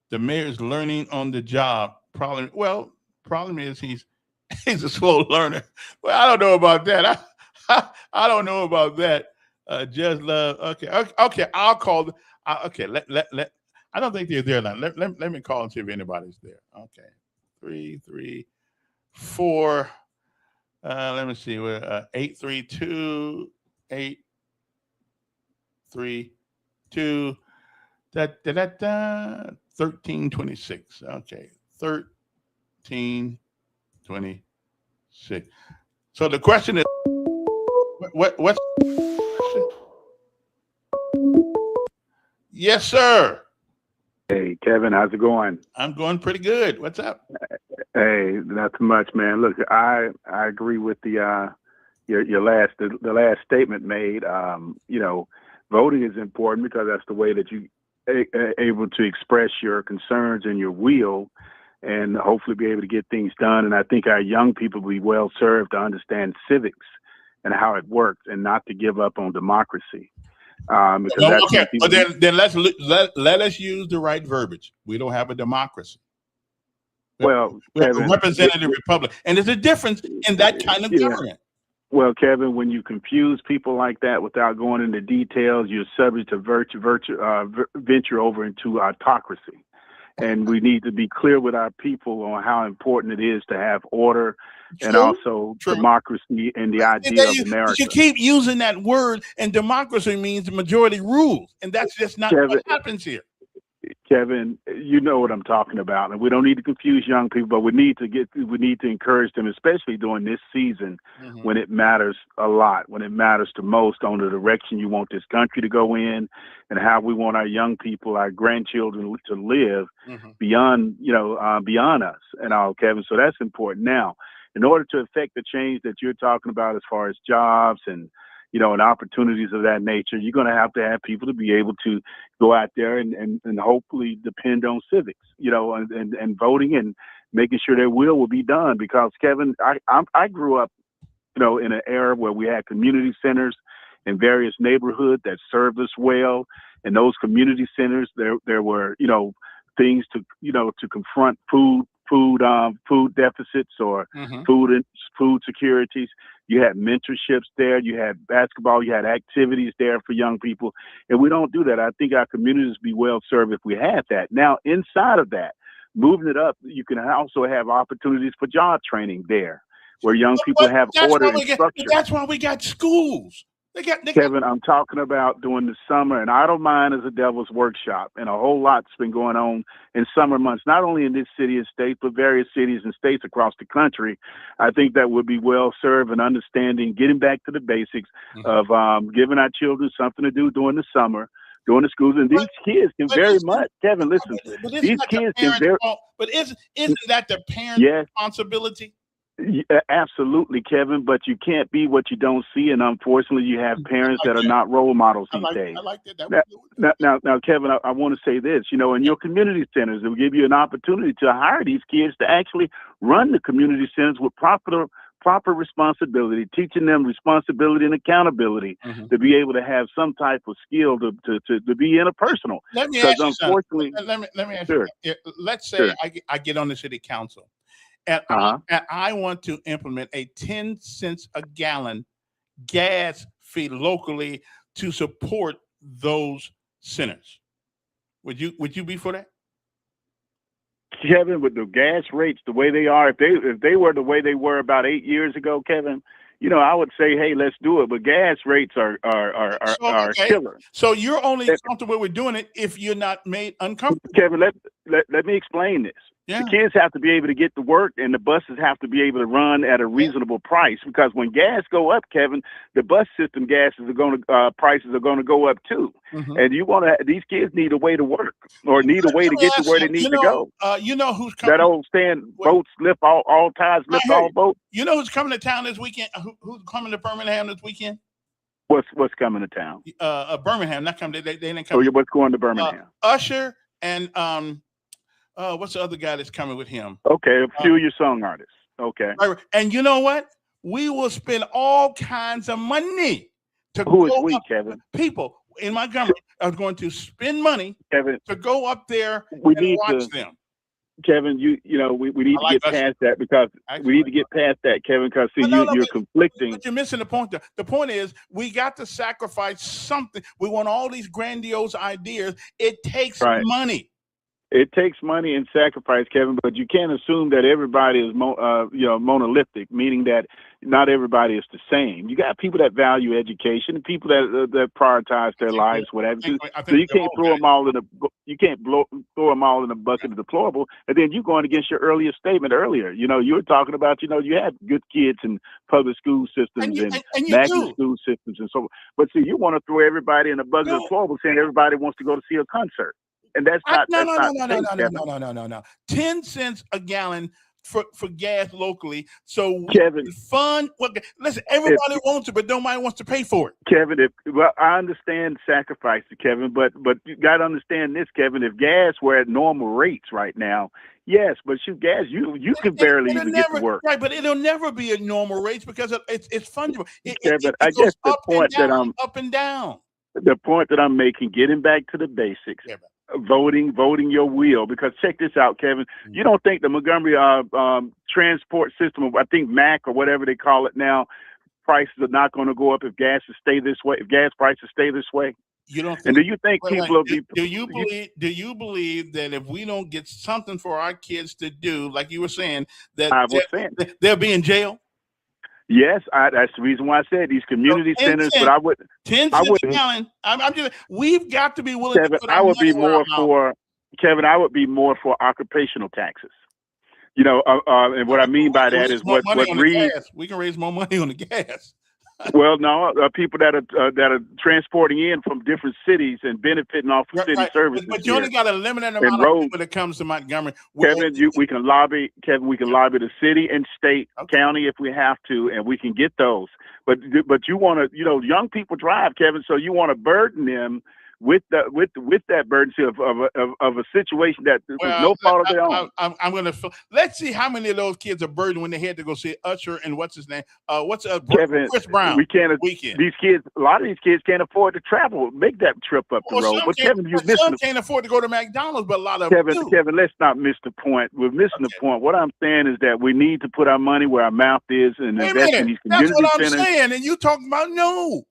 The mayor is learning on the job. Problem is he's a slow learner. Well, I don't know about that. I don't know about that. Just love. Okay. I'll call. Okay. Let. I don't think they're there now. Let me call and see if anybody's there. Okay. 334. Let me see. We're 832 832 1326. Okay. 1326. So the question is, what's the question? Yes, sir. Hey, Kevin, how's it going? I'm going pretty good. What's up? Hey, not too much, man. Look, I agree with the the last statement made. Voting is important because that's the way that you able to express your concerns and your will, and hopefully be able to get things done. And I think our young people will be well served to understand civics and how it works, and not to give up on democracy. Because that's okay, but then let us use the right verbiage. We don't have a democracy. Well, we have a representative republic, and there's a difference in that kind of government. Well, Kevin, when you confuse people like that without going into details, you're subject to venture over into autocracy. And we need to be clear with our people on how important it is to have order and also democracy and the idea of America. You keep using that word, and democracy means the majority rules, and that's just not what happens here. Kevin, you know what I'm talking about, and we don't need to confuse young people, but we need to encourage them, especially during this season when it matters a lot, when it matters the most on the direction you want this country to go in, and how we want our young people, our grandchildren to live beyond us and all, Kevin. So that's important. Now, in order to affect the change that you're talking about as far as jobs and opportunities of that nature, you're going to have people to be able to go out there and hopefully depend on civics, and voting and making sure their will be done. Because, Kevin, I grew up, in an era where we had community centers in various neighborhoods that served us well. And those community centers, there were, things to confront food deficits or food securities. You had mentorships there. You had basketball. You had activities there for young people. And we don't do that. I think our communities would be well served if we had that. Now, inside of that, moving it up, you can also have opportunities for job training there, where young people have order and structure. That's why we got schools. Kevin, I'm talking about during the summer, and I don't mind as a devil's workshop, and a whole lot's been going on in summer months, not only in this city and state, but various cities and states across the country. I think that would be well served in understanding, getting back to the basics of giving our children something to do during the summer, during the schools. And these kids can very much, Kevin, listen, these kids can very... But isn't that the parent's responsibility? Yeah, absolutely, Kevin, but you can't be what you don't see, and unfortunately, you have parents that are not role models these days. I like that. Now, Kevin, I want to say this. In your community centers, it will give you an opportunity to hire these kids to actually run the community centers with proper responsibility, teaching them responsibility and accountability to be able to have some type of skill to be interpersonal. Let me ask you something. Let me ask you. Let's say I get on the city council. And I want to implement a 10 cents a gallon gas fee locally to support those centers. Would you be for that? Kevin, with the gas rates the way they are, if they were the way they were about 8 years ago, Kevin, I would say, hey, let's do it. But gas rates are killer. So you're only comfortable with doing it if you're not made uncomfortable. Kevin, let me explain this. Yeah. The kids have to be able to get to work, and the buses have to be able to run at a reasonable price. Because when gas go up, Kevin, the bus system prices are going to go up too. Mm-hmm. And these kids need a way to work or need a way to get to where they need to go. You know who's coming? That old saying, boats lift all tides, lift all boats. You know who's coming to town this weekend? Who's coming to Birmingham this weekend? What's coming to town? Birmingham, not coming. They didn't come. Oh, what's going to Birmingham? Usher and what's the other guy that's coming with him? Okay, a few of your song artists. Okay. And you know what? We will spend all kinds of money to Who is we, Kevin? People in Montgomery are going to spend money, Kevin, to go up there and watch them. Kevin, we need to get past that because we need to get past that, Kevin, because you're conflicting. But you're missing the point. The point is we got to sacrifice something. We want all these grandiose ideas. It takes money. It takes money and sacrifice, Kevin, but you can't assume that everybody is monolithic, meaning that not everybody is the same. You got people that value education and people that prioritize their lives, whatever. So you can't throw them all in throw them all in a bucket of deplorable. And then you're going against your earlier statement earlier. You were talking about you had good kids in public school systems and national school systems and so. But see, you want to throw everybody in a bucket of deplorable, saying everybody wants to go to see a concert. And that's not no. 10 cents a gallon for gas locally. So Kevin, fun. Well, listen, everybody wants it, but nobody wants to pay for it. Kevin, I understand sacrifice, Kevin, but you got to understand this, Kevin. If gas were at normal rates right now, yes, but gas, you can barely even get to work. Right, but it'll never be at normal rates because it's fungible. Kevin, I guess the point that I'm up and down. The point that I'm making, getting back to the basics. Yeah, voting your will, because check this out, Kevin. You don't think the Montgomery transport system, I think MAC or whatever they call it now, prices are not going to go up if gas prices stay this way? You don't think, and do you think people will be? Do you believe that if we don't get something for our kids to do, like you were saying, they'll be in jail? Yes, that's the reason why I said these community centers. But I wouldn't. 10 cents a gallon. I'm just. We've got to be willing. Kevin, to put I would be more for. Kevin, I would be more for occupational taxes. And what I mean by that is what we can raise more money on the gas. Well, no, people that are transporting in from different cities and benefiting off of city services. But you only got a limited amount of people that comes to Montgomery. Kevin, we can lobby the city and state, county if we have to, and we can get those. But you want to, young people drive, Kevin, so you want to burden them with that burden of a situation that was no fault of their own. I'm going to let's see how many of those kids are burdened when they had to go see Usher and what's his name? Kevin, Chris Brown. We can't. Weekend. These kids, a lot of these kids can't afford to travel, make that trip up the road. But Kevin, some can't afford to go to McDonald's, but a lot of them do. Kevin, let's not miss the point. We're missing the point. What I'm saying is that we need to put our money where our mouth is and invest in these community centers. That's what I'm saying, and you talking about no.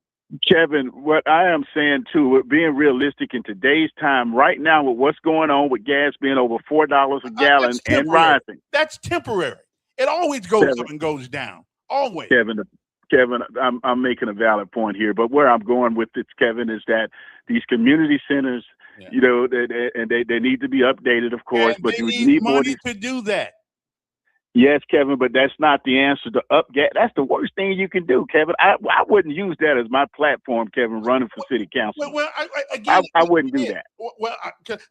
Kevin, what I am saying too, being realistic in today's time, right now with what's going on with gas being over $4 a gallon and rising. That's temporary. It always goes up and goes down. Always. Kevin, I'm making a valid point here, but where I'm going with this, Kevin, is that these community centers, they need to be updated, of course, and but you need money to do that. Yes, Kevin, but that's not the answer to gas. That's the worst thing you can do, Kevin. I wouldn't use that as my platform, Kevin, running for city council. Well, I wouldn't do that. Well,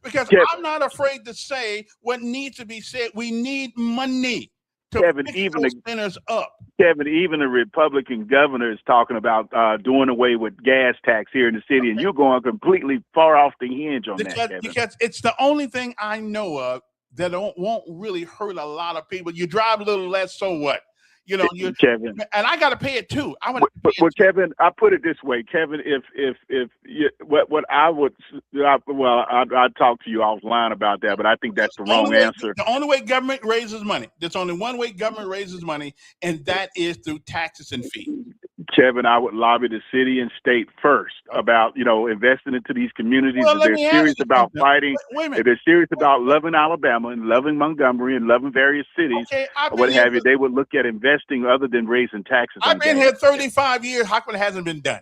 because Kevin, I'm not afraid to say what needs to be said. We need money to pick those centers up. Kevin, even the Republican governor is talking about doing away with gas tax here in the city, and you're going completely far off the hinge on that, Kevin. Because it's the only thing I know of that won't really hurt a lot of people. You drive a little less, so what? Kevin, and I got to pay it too. Kevin, I put it this way, Kevin. I'd talk to you offline about that, but I think that's the wrong answer. The only way government raises money. There's only one way government raises money, and that is through taxes and fees. Kevin, I would lobby the city and state first about, investing into these communities. If they're serious about fighting, if they're serious about loving Alabama and loving Montgomery and loving various cities, or what have you, they would look at investing other than raising taxes. I've been here 35 years. How come it hasn't been done?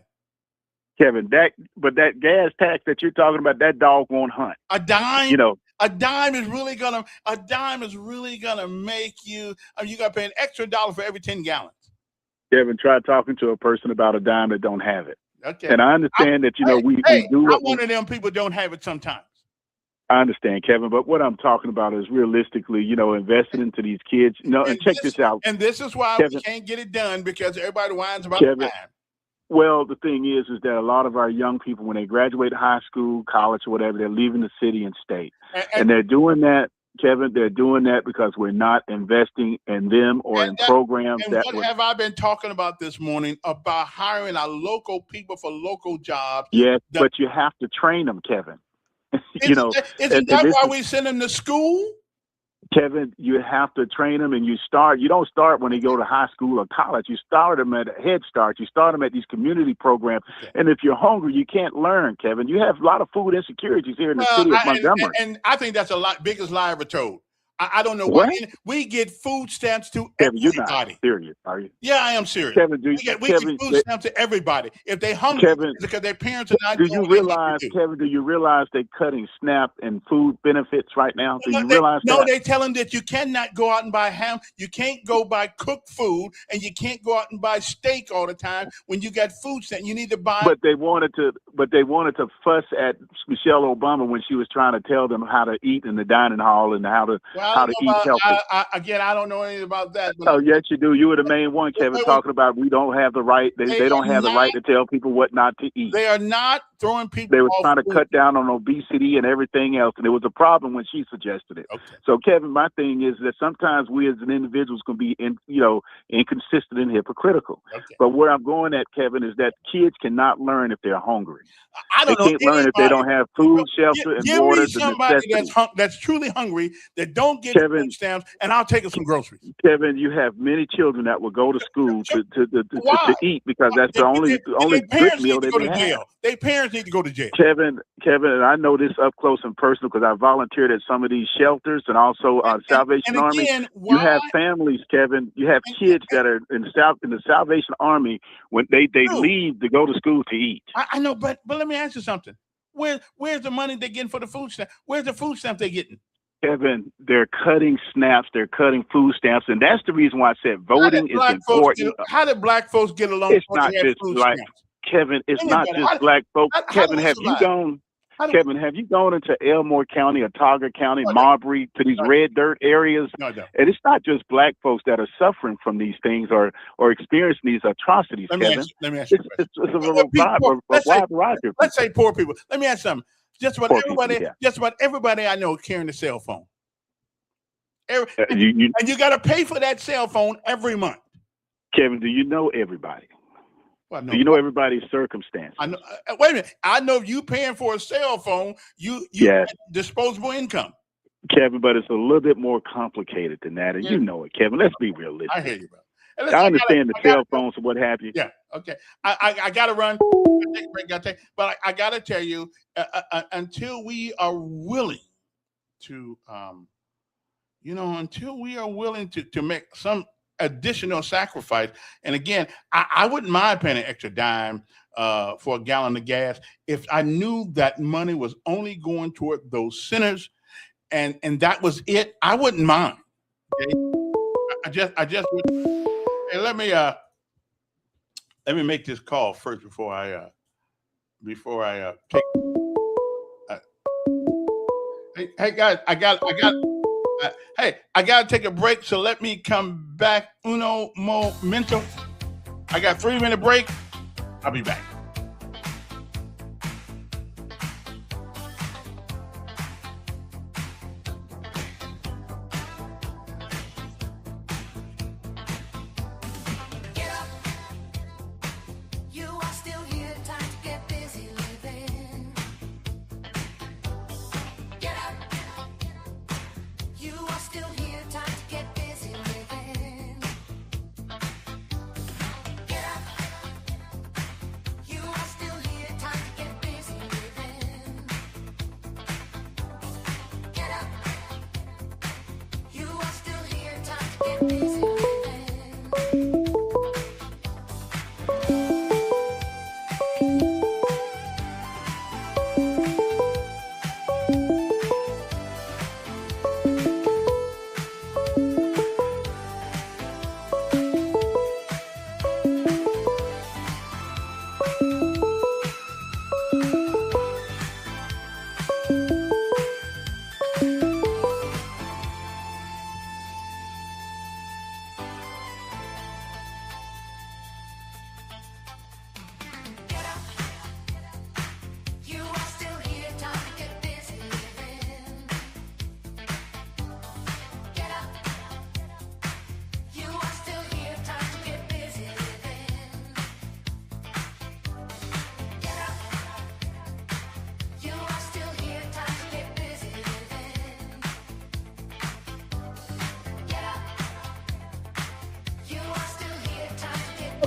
Kevin, that gas tax that you're talking about, that dog won't hunt. A dime? A dime is really gonna make you. You got to pay an extra $1 for every 10 gallons. Kevin, try talking to a person about a dime that don't have it. Okay. And I understand that we do. I'm one of them people don't have it sometimes. I understand, Kevin, but what I'm talking about is realistically, investing into these kids. And check this out. And this is why Kevin, we can't get it done, because everybody whines about Kevin, time. Well, the thing is that a lot of our young people, when they graduate high school, college, or whatever, they're leaving the city and state. And they're doing that, Kevin, they're doing that because we're not investing in them or in programs have I been talking about this morning about hiring our local people for local jobs? Yes, but you have to train them, Kevin. Isn't that why we send them to school? Kevin, you have to train them, and you don't start when they go to high school or college. You start them at a Head Start. You start them at these community programs. Okay. And if you're hungry, you can't learn, Kevin. You have a lot of food insecurities here in the city of Montgomery. And I think that's biggest lie ever told. I don't know why. We get food stamps to Kevin, everybody. You're not serious, are you? Yeah, I am serious. Kevin, we get food stamps to everybody. If they're hungry, it's because their parents are not. Do you realize they're cutting SNAP and food benefits right now? Do you realize that? No, they tell them that you cannot go out and buy ham. You can't go buy cooked food, and you can't go out and buy steak all the time when you got food stamps. You need to buy. But they wanted to fuss at Michelle Obama when she was trying to tell them how to eat in the dining hall and how to eat healthy. I don't know anything about that. Oh, yes, you do. You were the main one, Kevin, talking about we don't have the right. They don't have the right to tell people what not to eat. They are not throwing people. They were trying to cut down on obesity and everything else, and it was a problem when she suggested it. Okay. So, Kevin, my thing is that sometimes we as an individuals can be, inconsistent and hypocritical. Okay. But where I'm going at, Kevin, is that kids cannot learn if they're hungry. They can't learn if they don't have food, shelter, and water. Give me somebody that's truly hungry that don't get food stamps, and I'll take them some groceries. Kevin, you have many children that will go to school to eat because that's the only good meal they have. Their parents need to go to jail. Kevin, and I know this up close and personal because I volunteered at some of these shelters and also Salvation Army. You have families, Kevin. You have kids that are in the Salvation Army when they leave to go to school to eat. I know, but let me ask you something. Where's the money they're getting for the food stamp? Where's the food stamp they're getting? Kevin, they're cutting snaps, they're cutting food stamps, and that's the reason why I said voting is important. How did black folks get along? It's not just black, Kevin. It's not just black folks. Kevin, have you gone into Elmore County, Otago County, Marbury, to these red dirt areas? No. And it's not just black folks that are suffering from these things or experiencing these atrocities, Kevin. Let me ask you it's a wide variety. Let's say poor people. Let me ask you something. Just about everybody I know carrying a cell phone. And you got to pay for that cell phone every month. Kevin, do you know everybody? Well, no, do you know everybody's circumstances? I know. Wait a minute. I know you paying for a cell phone. You have disposable income. Kevin, but it's a little bit more complicated than that, and you know it, Kevin. Let's be realistic. I hear you, bro. I understand the cell phones and what have you. Yeah. Okay. I got to run. But I got to tell you, until we are willing to, to make some additional sacrifice, and again, I wouldn't mind paying an extra dime for a gallon of gas if I knew that money was only going toward those sinners, and that was it. I wouldn't mind. Okay? I just would. Hey, let me make this call first before I take. Hey guys, I got to take a break. So let me come back. Uno momento. I got 3-minute break. I'll be back.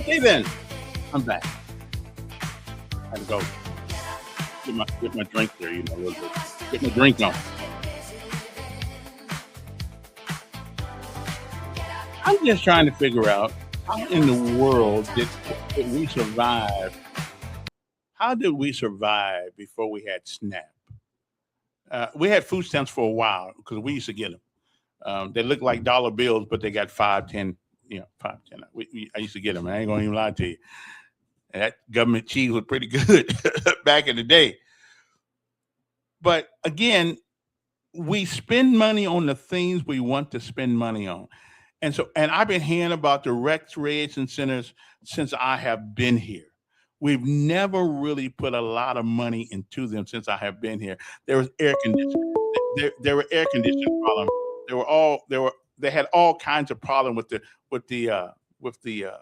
Hey then, I'm back. I had to go get my drink there, a little bit. Get my drink on. I'm just trying to figure out how in the world did we survive? How did we survive before we had SNAP? We had food stamps for a while because we used to get them. They look like dollar bills, but they got 5, 10, 5, 10. I used to get them. I ain't gonna even lie to you. And that government cheese was pretty good back in the day. But again, we spend money on the things we want to spend money on. And I've been hearing about the recreation centers since I have been here. We've never really put a lot of money into them since I have been here. There was air conditioning. There were air conditioning problems. They had all kinds of problems with the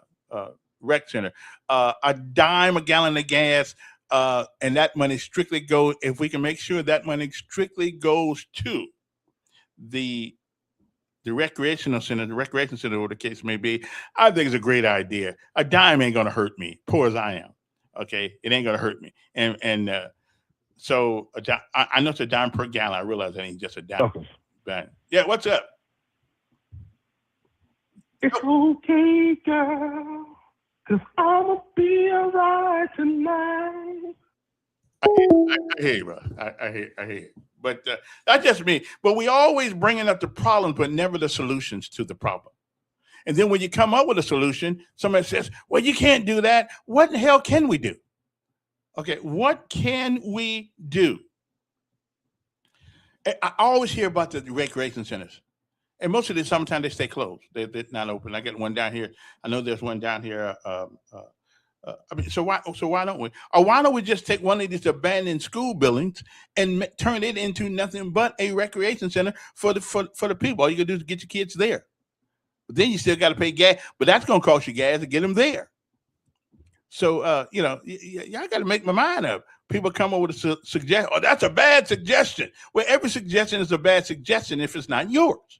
rec center. A dime a gallon of gas, and that money strictly goes. If we can make sure that money strictly goes to the recreation center, whatever the case may be, I think it's a great idea. A dime ain't gonna hurt me, poor as I am. Okay, it ain't gonna hurt me. So I know it's a dime per gallon. I realize that ain't just a dime. But yeah, what's up? It's okay, girl, 'cause I'ma be alright tonight. I hear you, bro. I hear you. But that's just me. But we always bringing up the problems, but never the solutions to the problem. And then when you come up with a solution, somebody says, well, you can't do that. What the hell can we do? Okay, what can we do? I always hear about the recreation centers. And most of the sometimes they stay closed. They're not open. I get one down here. I know there's one down here. So why don't we? Or why don't we just take one of these abandoned school buildings and turn it into nothing but a recreation center for the people? All you gotta do is get your kids there. But then you still got to pay gas. But that's gonna cost you gas to get them there. So y'all got to make my mind up. People come up with a suggestion. Oh, that's a bad suggestion. Well, every suggestion is a bad suggestion if it's not yours.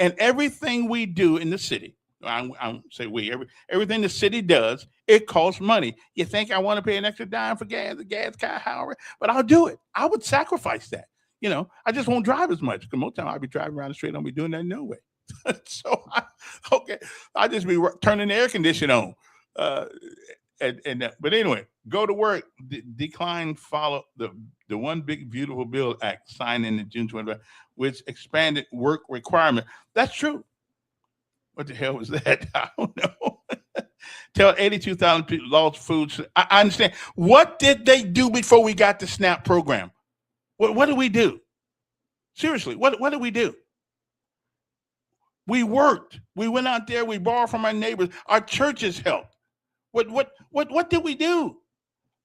And everything we do in the city, I say we, everything the city does, it costs money. You think I want to pay an extra dime for gas? The gas kind of however, but I'll do it. I would sacrifice that. I just won't drive as much because most time I'll be driving around the street. I'll be doing that no way. So I just be turning the air conditioner on. But anyway, go to work. Decline follow the One Big Beautiful Bill Act signed in June 25, which expanded work requirement. That's true. What the hell was that? I don't know. Tell 82,000 people lost food. I understand. What did they do before we got the SNAP program? What did we do? Seriously, what did we do? We worked. We went out there. We borrowed from our neighbors. Our churches helped. What did we do?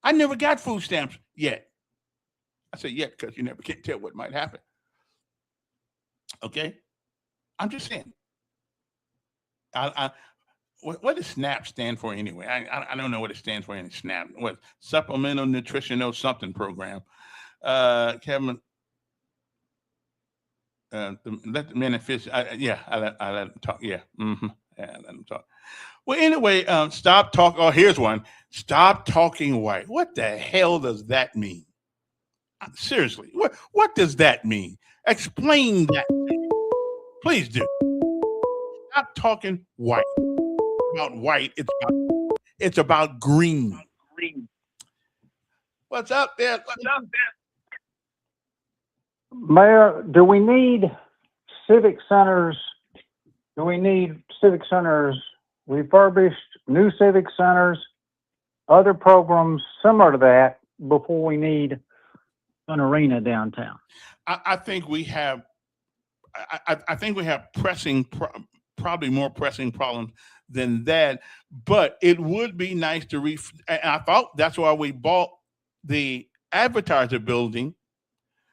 I never got food stamps yet. I say yet because you never can tell what might happen. Okay, I'm just saying. What does SNAP stand for anyway? I don't know what it stands for in SNAP. What Supplemental Nutritional Something Program? Kevin, let the men and fish. I let them talk. Yeah, let them talk. Well, anyway, stop talking. Oh, here's one. Stop talking white. What the hell does that mean? Seriously, what does that mean? Explain that to me. Please do. Stop talking white. About white. It's about green. What's up there? Mayor, do we need civic centers? Do we need civic centers refurbished, new civic centers, other programs similar to that before we need an arena downtown? I think we have. I think we have probably more pressing problems than that. But it would be nice to and I thought that's why we bought the advertiser building,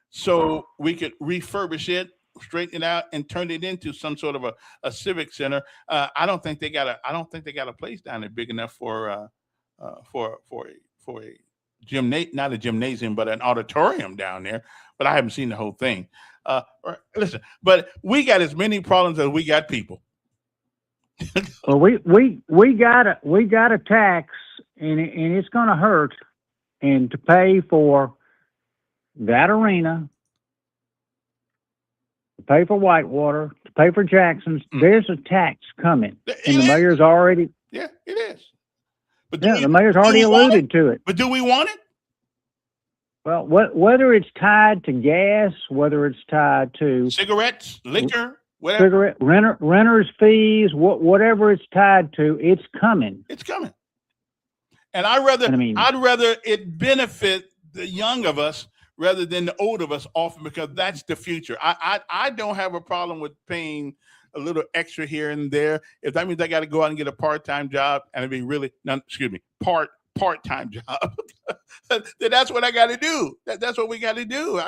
so we could refurbish it, straighten it out, and turn it into some sort of a civic center. I don't think they got a place down there big enough for a not a gymnasium, but an auditorium down there. But I haven't seen the whole thing. Listen, but we got as many problems as we got people. Well, we got a tax, and it's going to hurt, and to pay for that arena, to pay for Whitewater, to pay for Jackson's. There's a tax coming, and the mayor's already. Yeah, it is. But the mayor's already alluded to it. But do we want it? Well, whether it's tied to gas, whether it's tied to cigarettes, liquor, whatever, renters' fees, whatever it's tied to, it's coming. It's coming. And I'd rather it benefit the young of us rather than the old of us often, because that's the future. I don't have a problem with paying a little extra here and there. If that means I got to go out and get a part-time job, and it'd be really, part-time job, then that's what I got to do. That's what we got to do.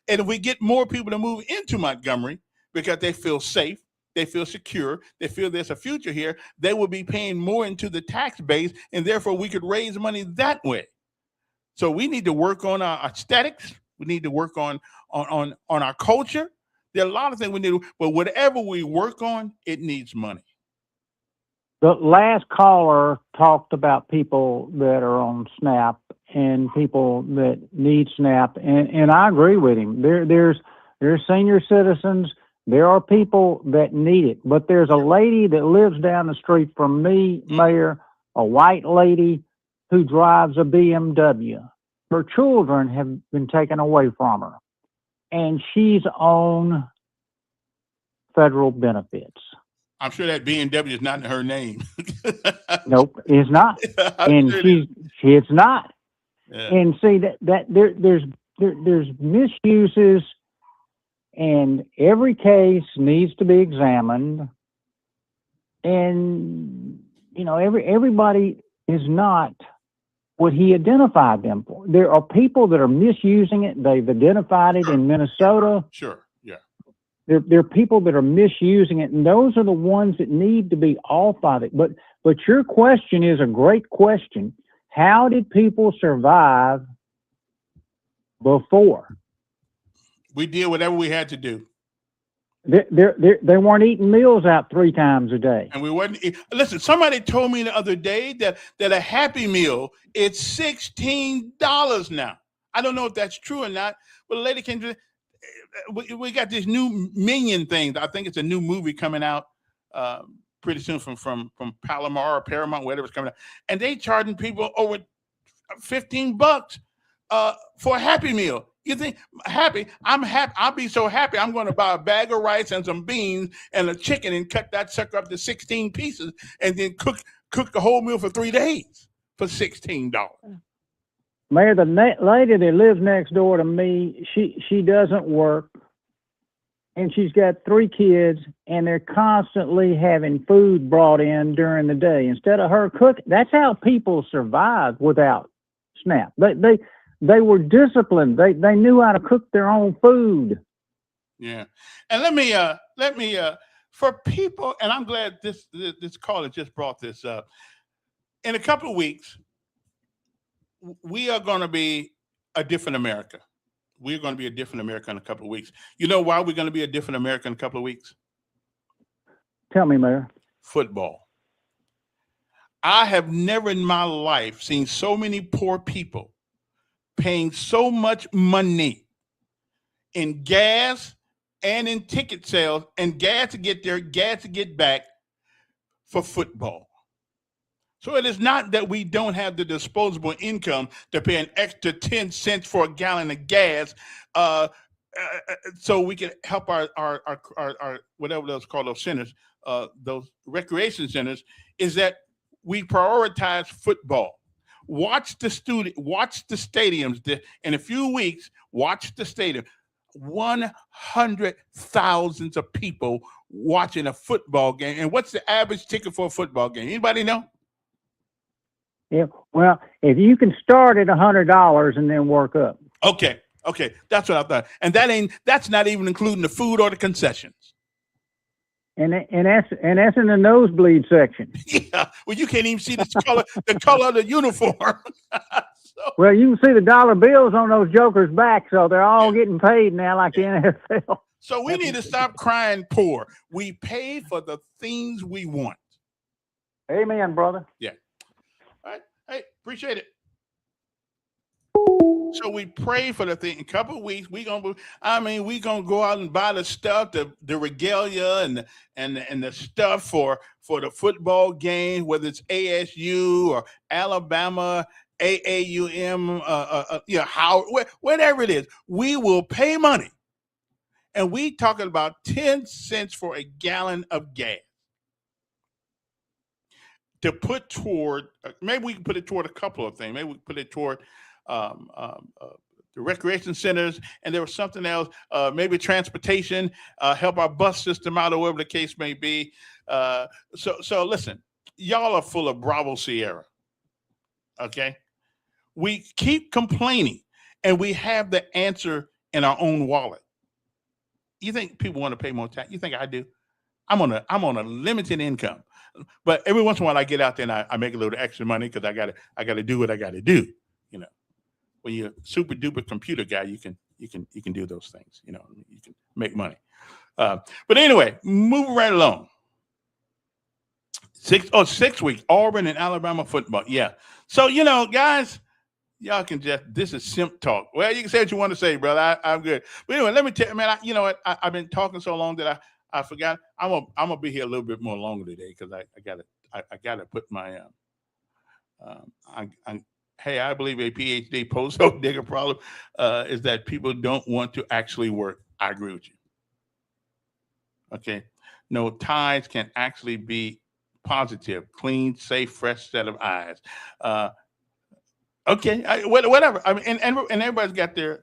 And if we get more people to move into Montgomery because they feel safe, they feel secure, they feel there's a future here, they will be paying more into the tax base, and therefore we could raise money that way. So we need to work on our aesthetics. We need to work on our culture. There are a lot of things we need to, but whatever we work on, it needs money. The last caller talked about people that are on SNAP and people that need SNAP, and I agree with him. There's senior citizens. There are people that need it, but there's a lady that lives down the street from me, Mayor, a white lady who drives a BMW. Her children have been taken away from her, and she's on federal benefits. I'm sure that BMW is not in her name. Nope, it's not. And it's not. Yeah. And see that there's misuses, and every case needs to be examined. And everybody is not what he identified them for. There are people that are misusing it. They've identified it in Minnesota. Sure. There are people that are misusing it, and those are the ones that need to be off of it. But your question is a great question. How did people survive before? We did whatever we had to do. They weren't eating meals out 3 times a day. And we weren't. Listen, somebody told me the other day that a Happy Meal is $16 now. I don't know if that's true or not, but a lady came to. We got this new Minion thing. I think it's a new movie coming out pretty soon from Palomar or Paramount, whatever's coming out, and they charging people over $15 for a Happy Meal. You think happy? I'm happy. I'll be so happy. I'm going to buy a bag of rice and some beans and a chicken and cut that sucker up to 16 pieces and then cook the whole meal for 3 days for $16. Mayor, the lady that lives next door to me, she doesn't work, and she's got 3 kids, and they're constantly having food brought in during the day instead of her cooking. That's how people survive without SNAP. They were disciplined. They knew how to cook their own food. Yeah, and let me for people, and I'm glad this caller just brought this up. In a couple of weeks, we are going to be a different America. We're going to be a different America in a couple of weeks. You know why we're going to be a different America in a couple of weeks? Tell me, Mayor. Football. I have never in my life seen so many poor people paying so much money in gas and in ticket sales and gas to get there, gas to get back for football. So it is not that we don't have the disposable income to pay an extra 10 cents for a gallon of gas, so we can help our whatever those call those centers, those recreation centers. Is that we prioritize football. Watch the stadiums. In a few weeks, watch the stadium. 100,000 of people watching a football game. And what's the average ticket for a football game? Anybody know? Yeah, well, if you can start at $100 and then work up. Okay, that's what I thought. And that's not even including the food or the concessions. And that's in the nosebleed section. Yeah, well, you can't even see the color of the uniform. Well, you can see the dollar bills on those jokers' back, so they're all getting paid now like the NFL. So we need to stop crying poor. We pay for the things we want. Amen, brother. Yeah. All right. Hey, appreciate it. So we pray for the thing. In a couple of weeks, we gonna go out and buy the stuff, the regalia and the stuff for the football game, whether it's ASU or Alabama, AAUM, how whatever it is, we will pay money, and we talking about 10 cents for a gallon of gas to put toward. Maybe we can put it toward a couple of things. Maybe we can put it toward. Um, um, uh, the recreation centers, and there was something else, maybe transportation, help our bus system out, or whatever the case may be. So listen, y'all are full of Bravo Sierra. Okay, we keep complaining, and we have the answer in our own wallet. You think people want to pay more tax? You think I do? I'm on a limited income, but every once in a while I get out there and I make a little extra money because I gotta do what I gotta do. You know. When you're a super duper computer guy, you can do those things. You know, you can make money. But anyway, moving right along. 6 weeks, Auburn and Alabama football. Yeah. So guys, y'all can this is simp talk. Well, you can say what you want to say, brother. I'm good. But anyway, let me tell you, man. You know what? I've been talking so long that I forgot. I'm gonna be here a little bit more longer today because I gotta put my hey, I believe a PhD postdoc digger problem is that people don't want to actually work. I agree with you. Okay. No, ties can actually be positive, clean, safe, fresh set of eyes. Okay, whatever. I mean, and everybody's got their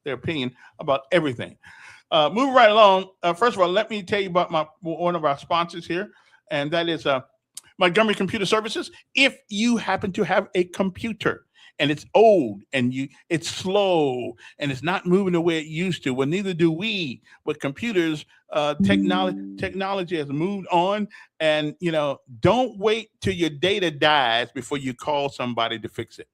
opinion about everything. Moving right along. First of all, let me tell you about one of our sponsors here, and that is Montgomery Computer Services. If you happen to have a computer and it's old and it's slow and it's not moving the way it used to, well, neither do we. But computers, technology has moved on, and don't wait till your data dies before you call somebody to fix it.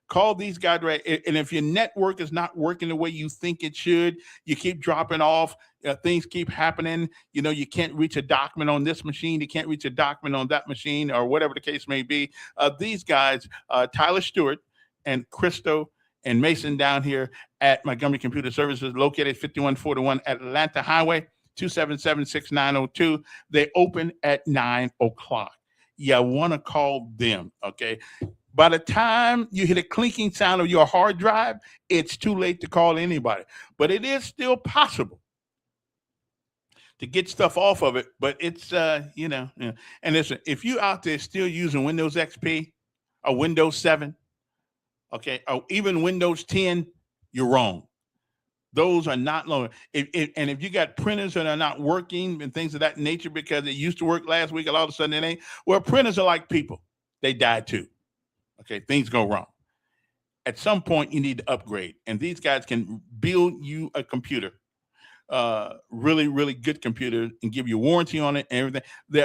Call these guys, right? And if your network is not working the way you think it should, you keep dropping off, things keep happening. You can't reach a document on this machine, you can't reach a document on that machine, or whatever the case may be. These guys, Tyler Stewart and Christo and Mason down here at Montgomery Computer Services, located 5141 Atlanta Highway, 277-6902. They open at 9 o'clock. You want to call them, okay? By the time you hit a clinking sound of your hard drive, it's too late to call anybody. But it is still possible to get stuff off of it. But it's, And listen, if you out there still using Windows XP or Windows 7, okay, or even Windows 10, you're wrong. Those are not long. If you got printers that are not working and things of that nature because it used to work last week, all of a sudden it ain't. Well, printers are like people. They die too. Okay, things go wrong. At some point, you need to upgrade, and these guys can build you a computer, really, really good computer, and give you a warranty on it and everything.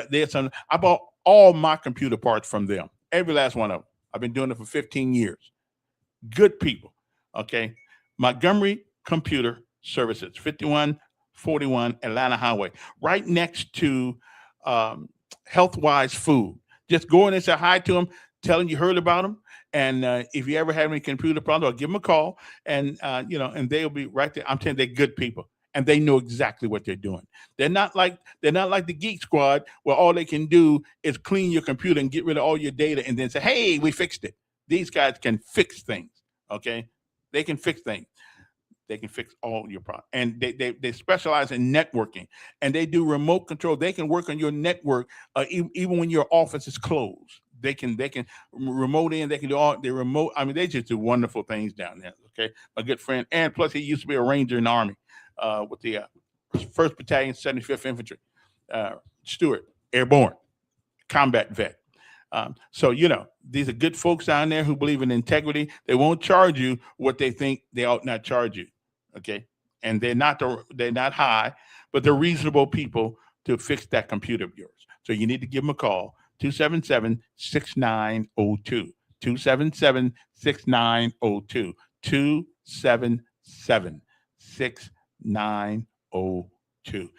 There's some. I bought all my computer parts from them, every last one of them. I've been doing it for 15 years. Good people. Okay, Montgomery Computer Services, 5141 Atlanta Highway, right next to Healthwise Food. Just go in and say hi to them. Tell them you heard about them, and if you ever have any computer problems, I'll give them a call, and and they'll be right there. I'm telling you, they're good people, and they know exactly what they're doing. They're not like the Geek Squad, where all they can do is clean your computer and get rid of all your data, and then say, "Hey, we fixed it." These guys can fix things. Okay, they can fix things. They can fix all your problems, and they specialize in networking, and they do remote control. They can work on your network even when your office is closed. They can remote in. They can do all the remote. I mean, they just do wonderful things down there. Okay, my good friend, and plus he used to be a ranger in the Army with the 1st Battalion, 75th Infantry. Stewart, airborne, combat vet. So these are good folks down there who believe in integrity. They won't charge you what they think they ought not charge you. Okay, and they're not high, but they're reasonable people to fix that computer of yours. So you need to give them a call. 277-6902. 277-6902. 277-6902.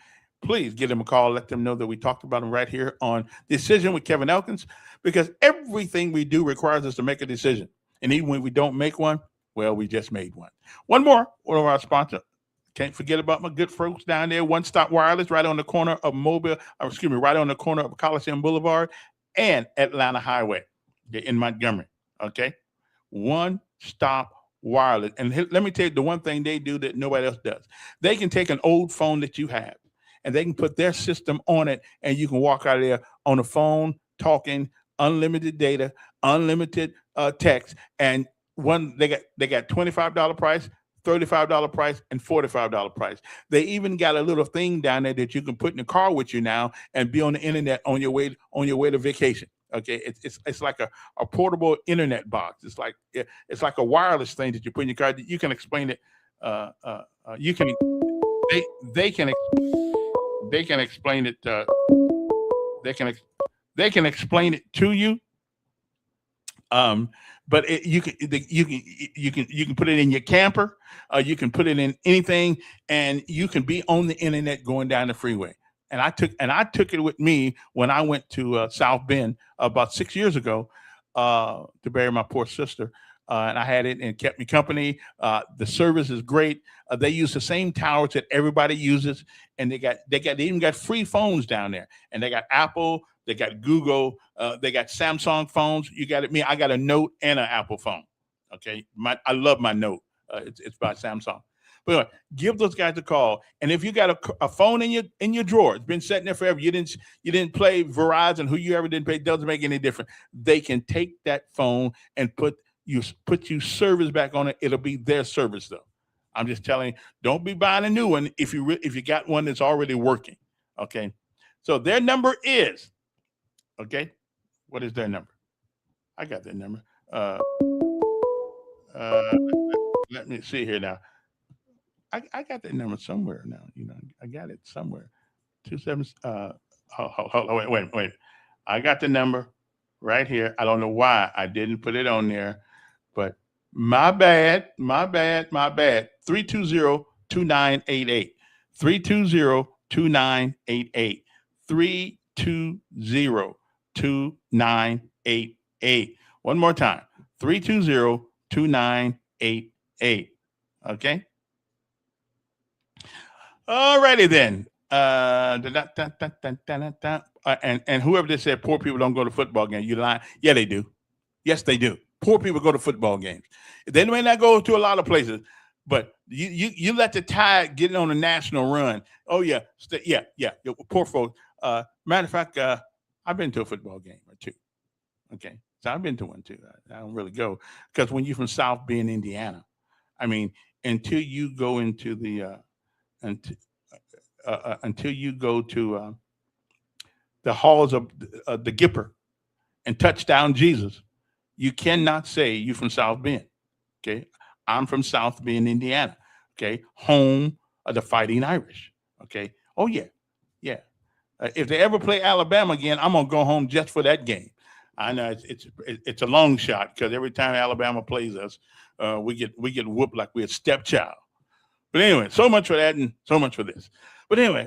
please give them a call. Let them know that we talked about them right here on Decision with Kevin Elkins, because everything we do requires us to make a decision. And even when we don't make one, well, we just made one. One of our sponsors. Can't forget about my good folks down there, One Stop Wireless, right on the corner of right on the corner of Coliseum Boulevard and Atlanta Highway. They're in Montgomery. Okay. One Stop Wireless. And let me tell you the one thing they do that nobody else does. They can take an old phone that you have and they can put their system on it, and you can walk out of there on the phone talking, unlimited data, unlimited text, and they got $25 price, $35 price, and $45 price. They even got a little thing down there that you can put in the car with you now and be on the internet on your way to vacation. Okay, it's like a portable internet box. It's like a wireless thing that you put in your car. You can explain it. They can explain it. They can explain it to you. But you can put it in your camper. You can put it in anything, and you can be on the internet going down the freeway. And I took it with me when I went to South Bend about 6 years ago to bury my poor sister. And I had it and kept me company. The service is great. They use the same towers that everybody uses, and they even got free phones down there. And they got Apple, they got Google, they got Samsung phones. You got it. I got a Note and an Apple phone. Okay, I love my Note. It's by Samsung. But anyway, give those guys a call. And if you got a phone in your drawer, it's been sitting there forever. You didn't play Verizon, who you ever didn't pay, doesn't make any difference. They can take that phone and put you service back on it. It'll be their service though. I'm just telling you, don't be buying a new one if you got one that's already working. Okay, so their number is, okay, what is their number? I got their number. Let me see here now. I got that number somewhere now. I got it somewhere. 27. Wait. I got the number right here. I don't know why I didn't put it on there, but my bad. 320-2988. 320-2988. 320-2988. One more time. 320-2988. Okay. All righty then. And whoever just said poor people don't go to football games, you lying. Yeah, they do. Yes, they do. Poor people go to football games. They may not go to a lot of places, but you let the Tide get on a national run. Oh yeah, yeah. Poor folks. Matter of fact, I've been to a football game or two. Okay, so I've been to one too. I don't really go because when you're from South Bend, Indiana, I mean, until you go into the until you go to the halls of the Gipper and touchdown Jesus, you cannot say you're from South Bend. Okay, I'm from South Bend, Indiana. Okay, home of the Fighting Irish. Okay, oh yeah. If they ever play Alabama again, I'm gonna go home just for that game. I know it's a long shot because every time Alabama plays us, we get whooped like we're a stepchild. But anyway, so much for that and so much for this. But anyway,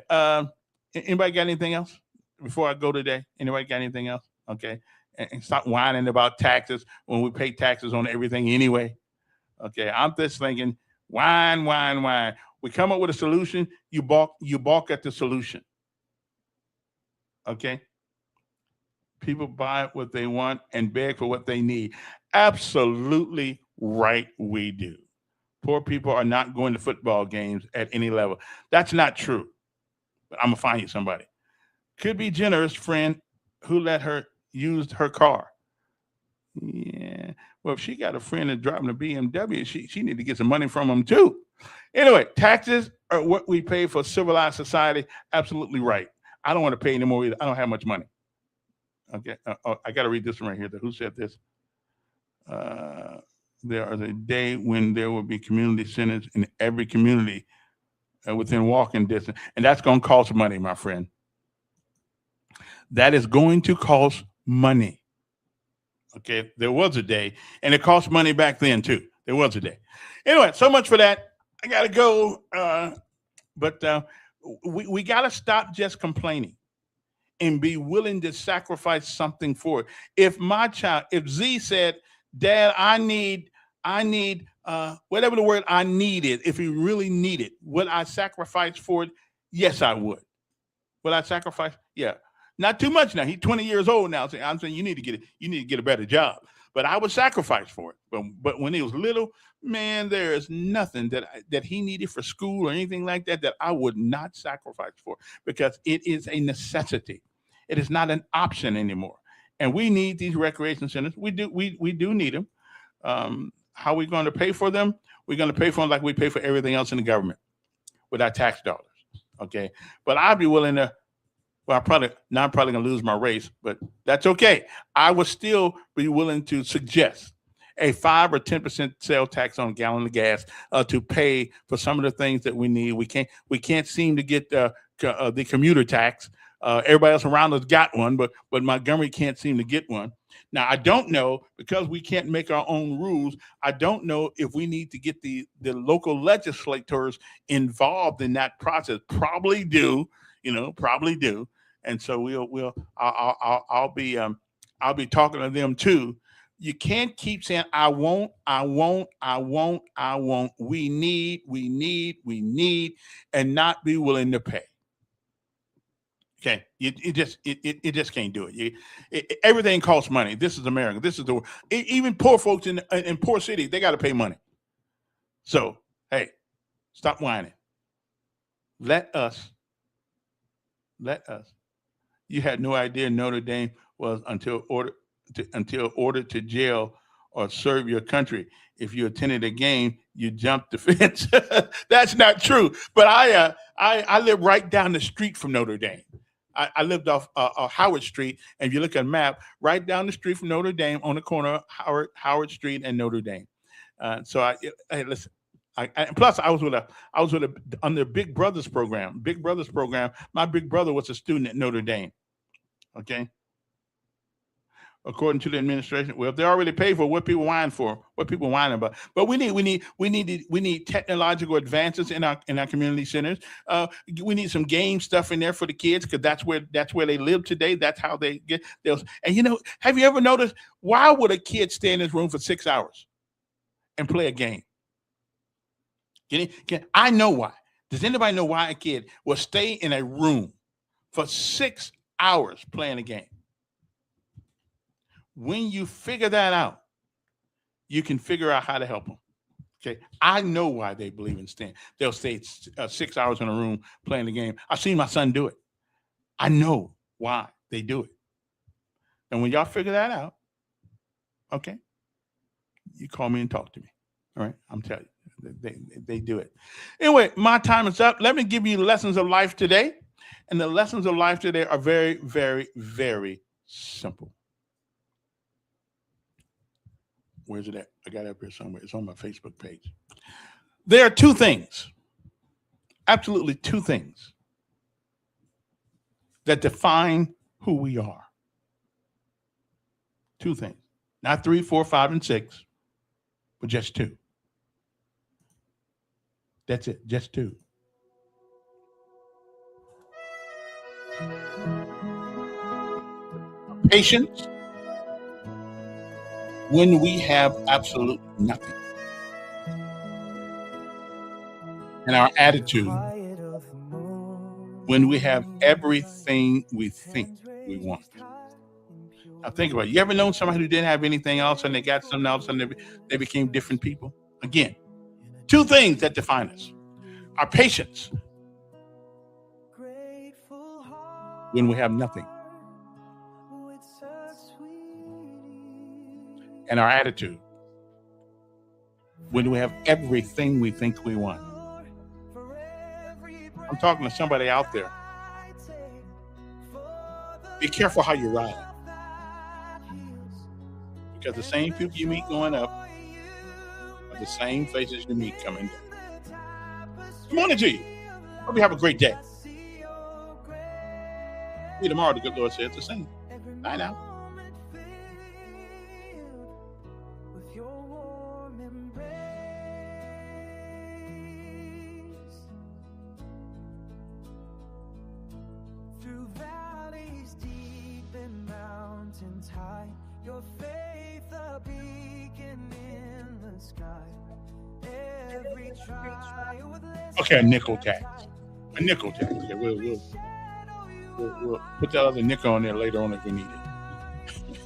anybody got anything else before I go today? Anybody got anything else? Okay, and stop whining about taxes when we pay taxes on everything anyway. Okay, I'm just thinking, whine. We come up with a solution, you balk at the solution. Okay. People buy what they want and beg for what they need. Absolutely right, we do. Poor people are not going to football games at any level. That's not true. But I'm going to find you somebody. Could be generous friend who let her use her car. Yeah. Well, if she got a friend that's driving a BMW, she need to get some money from them too. Anyway, taxes are what we pay for civilized society. Absolutely right. I don't want to pay any more either. I don't have much money. Okay, I got to read this one right here. Who said this? There is a day when there will be community centers in every community within walking distance, and that's going to cost money, my friend. That is going to cost money. Okay, there was a day, and it cost money back then too. There was a day. Anyway, so much for that. I got to go, but We got to stop just complaining and be willing to sacrifice something for it. If Z said, Dad, I need whatever the word I need is, if he really need it, would I sacrifice for it? Yes, I would. Would I sacrifice? Yeah. Not too much now. He's 20 years old now. So I'm saying you need to get a better job. But I would sacrifice for it. But when he was little, man, there is nothing that he needed for school or anything like that I would not sacrifice for, because it is a necessity. It is not an option anymore. And we need these recreation centers. We do need them. How are we going to pay for them? We're going to pay for them like we pay for everything else in the government, with our tax dollars. Okay. But I'd be willing to, well, I'm probably going to lose my race, but that's okay. I would still be willing to suggest a 5 or 10% sales tax on a gallon of gas to pay for some of the things that we need. We can't seem to get the commuter tax. Everybody else around us got one, but Montgomery can't seem to get one. Now, I don't know, because we can't make our own rules. I don't know if we need to get the local legislators involved in that process. Probably do, probably do. And so I'll be talking to them too. You can't keep saying, I won't. We need, and not be willing to pay. Okay, it just can't do it. Everything costs money. This is America. This is the world. Even poor folks in poor cities, they got to pay money. So hey, stop whining. Let us. You had no idea Notre Dame was until ordered to jail or serve your country. If you attended a game, you jumped the fence. That's not true. But I live right down the street from Notre Dame. I lived off Howard Street, and if you look at a map, right down the street from Notre Dame, on the corner of Howard Street and Notre Dame. Listen. Plus, I was on the Big Brothers program. My big brother was a student at Notre Dame. Okay. According to the administration, well, if they already paid for what people whine for, what people whine about. But we need technological advances in our community centers. We need some game stuff in there for the kids, because that's where they live today. That's how they get those. And have you ever noticed, why would a kid stay in this room for 6 hours and play a game? I know why. Does anybody know why a kid will stay in a room for 6 hours playing a game? When you figure that out, you can figure out how to help them. Okay, I know why they believe in staying. They'll stay 6 hours in a room playing the game. I've seen my son do it. I know why they do it. And when y'all figure that out, okay, you call me and talk to me. All right, I'm telling you, they do it. Anyway, my time is up. Let me give you lessons of life today. And the lessons of life today are very, very, very simple. Where's it at? I got it up here somewhere. It's on my Facebook page. There are two things, absolutely two things, that define who we are. Two things. Not 3, 4, 5, and 6, but just two. That's it, just two. Patience when we have absolutely nothing. And our attitude when we have everything we think we want. Now think about it. You ever known somebody who didn't have anything else and they got something else and they became different people? Again, two things that define us. Our patience when we have nothing. And our attitude when we have everything we think we want. I'm talking to somebody out there. Be careful how you ride. Because the same people you meet going up are the same faces you meet coming down. Good morning to you. Hope you have a great day. See you tomorrow, the good Lord says the same. Bye now. Okay, a nickel tax. A nickel tax. Okay, we'll put that other nickel on there later on if we need it.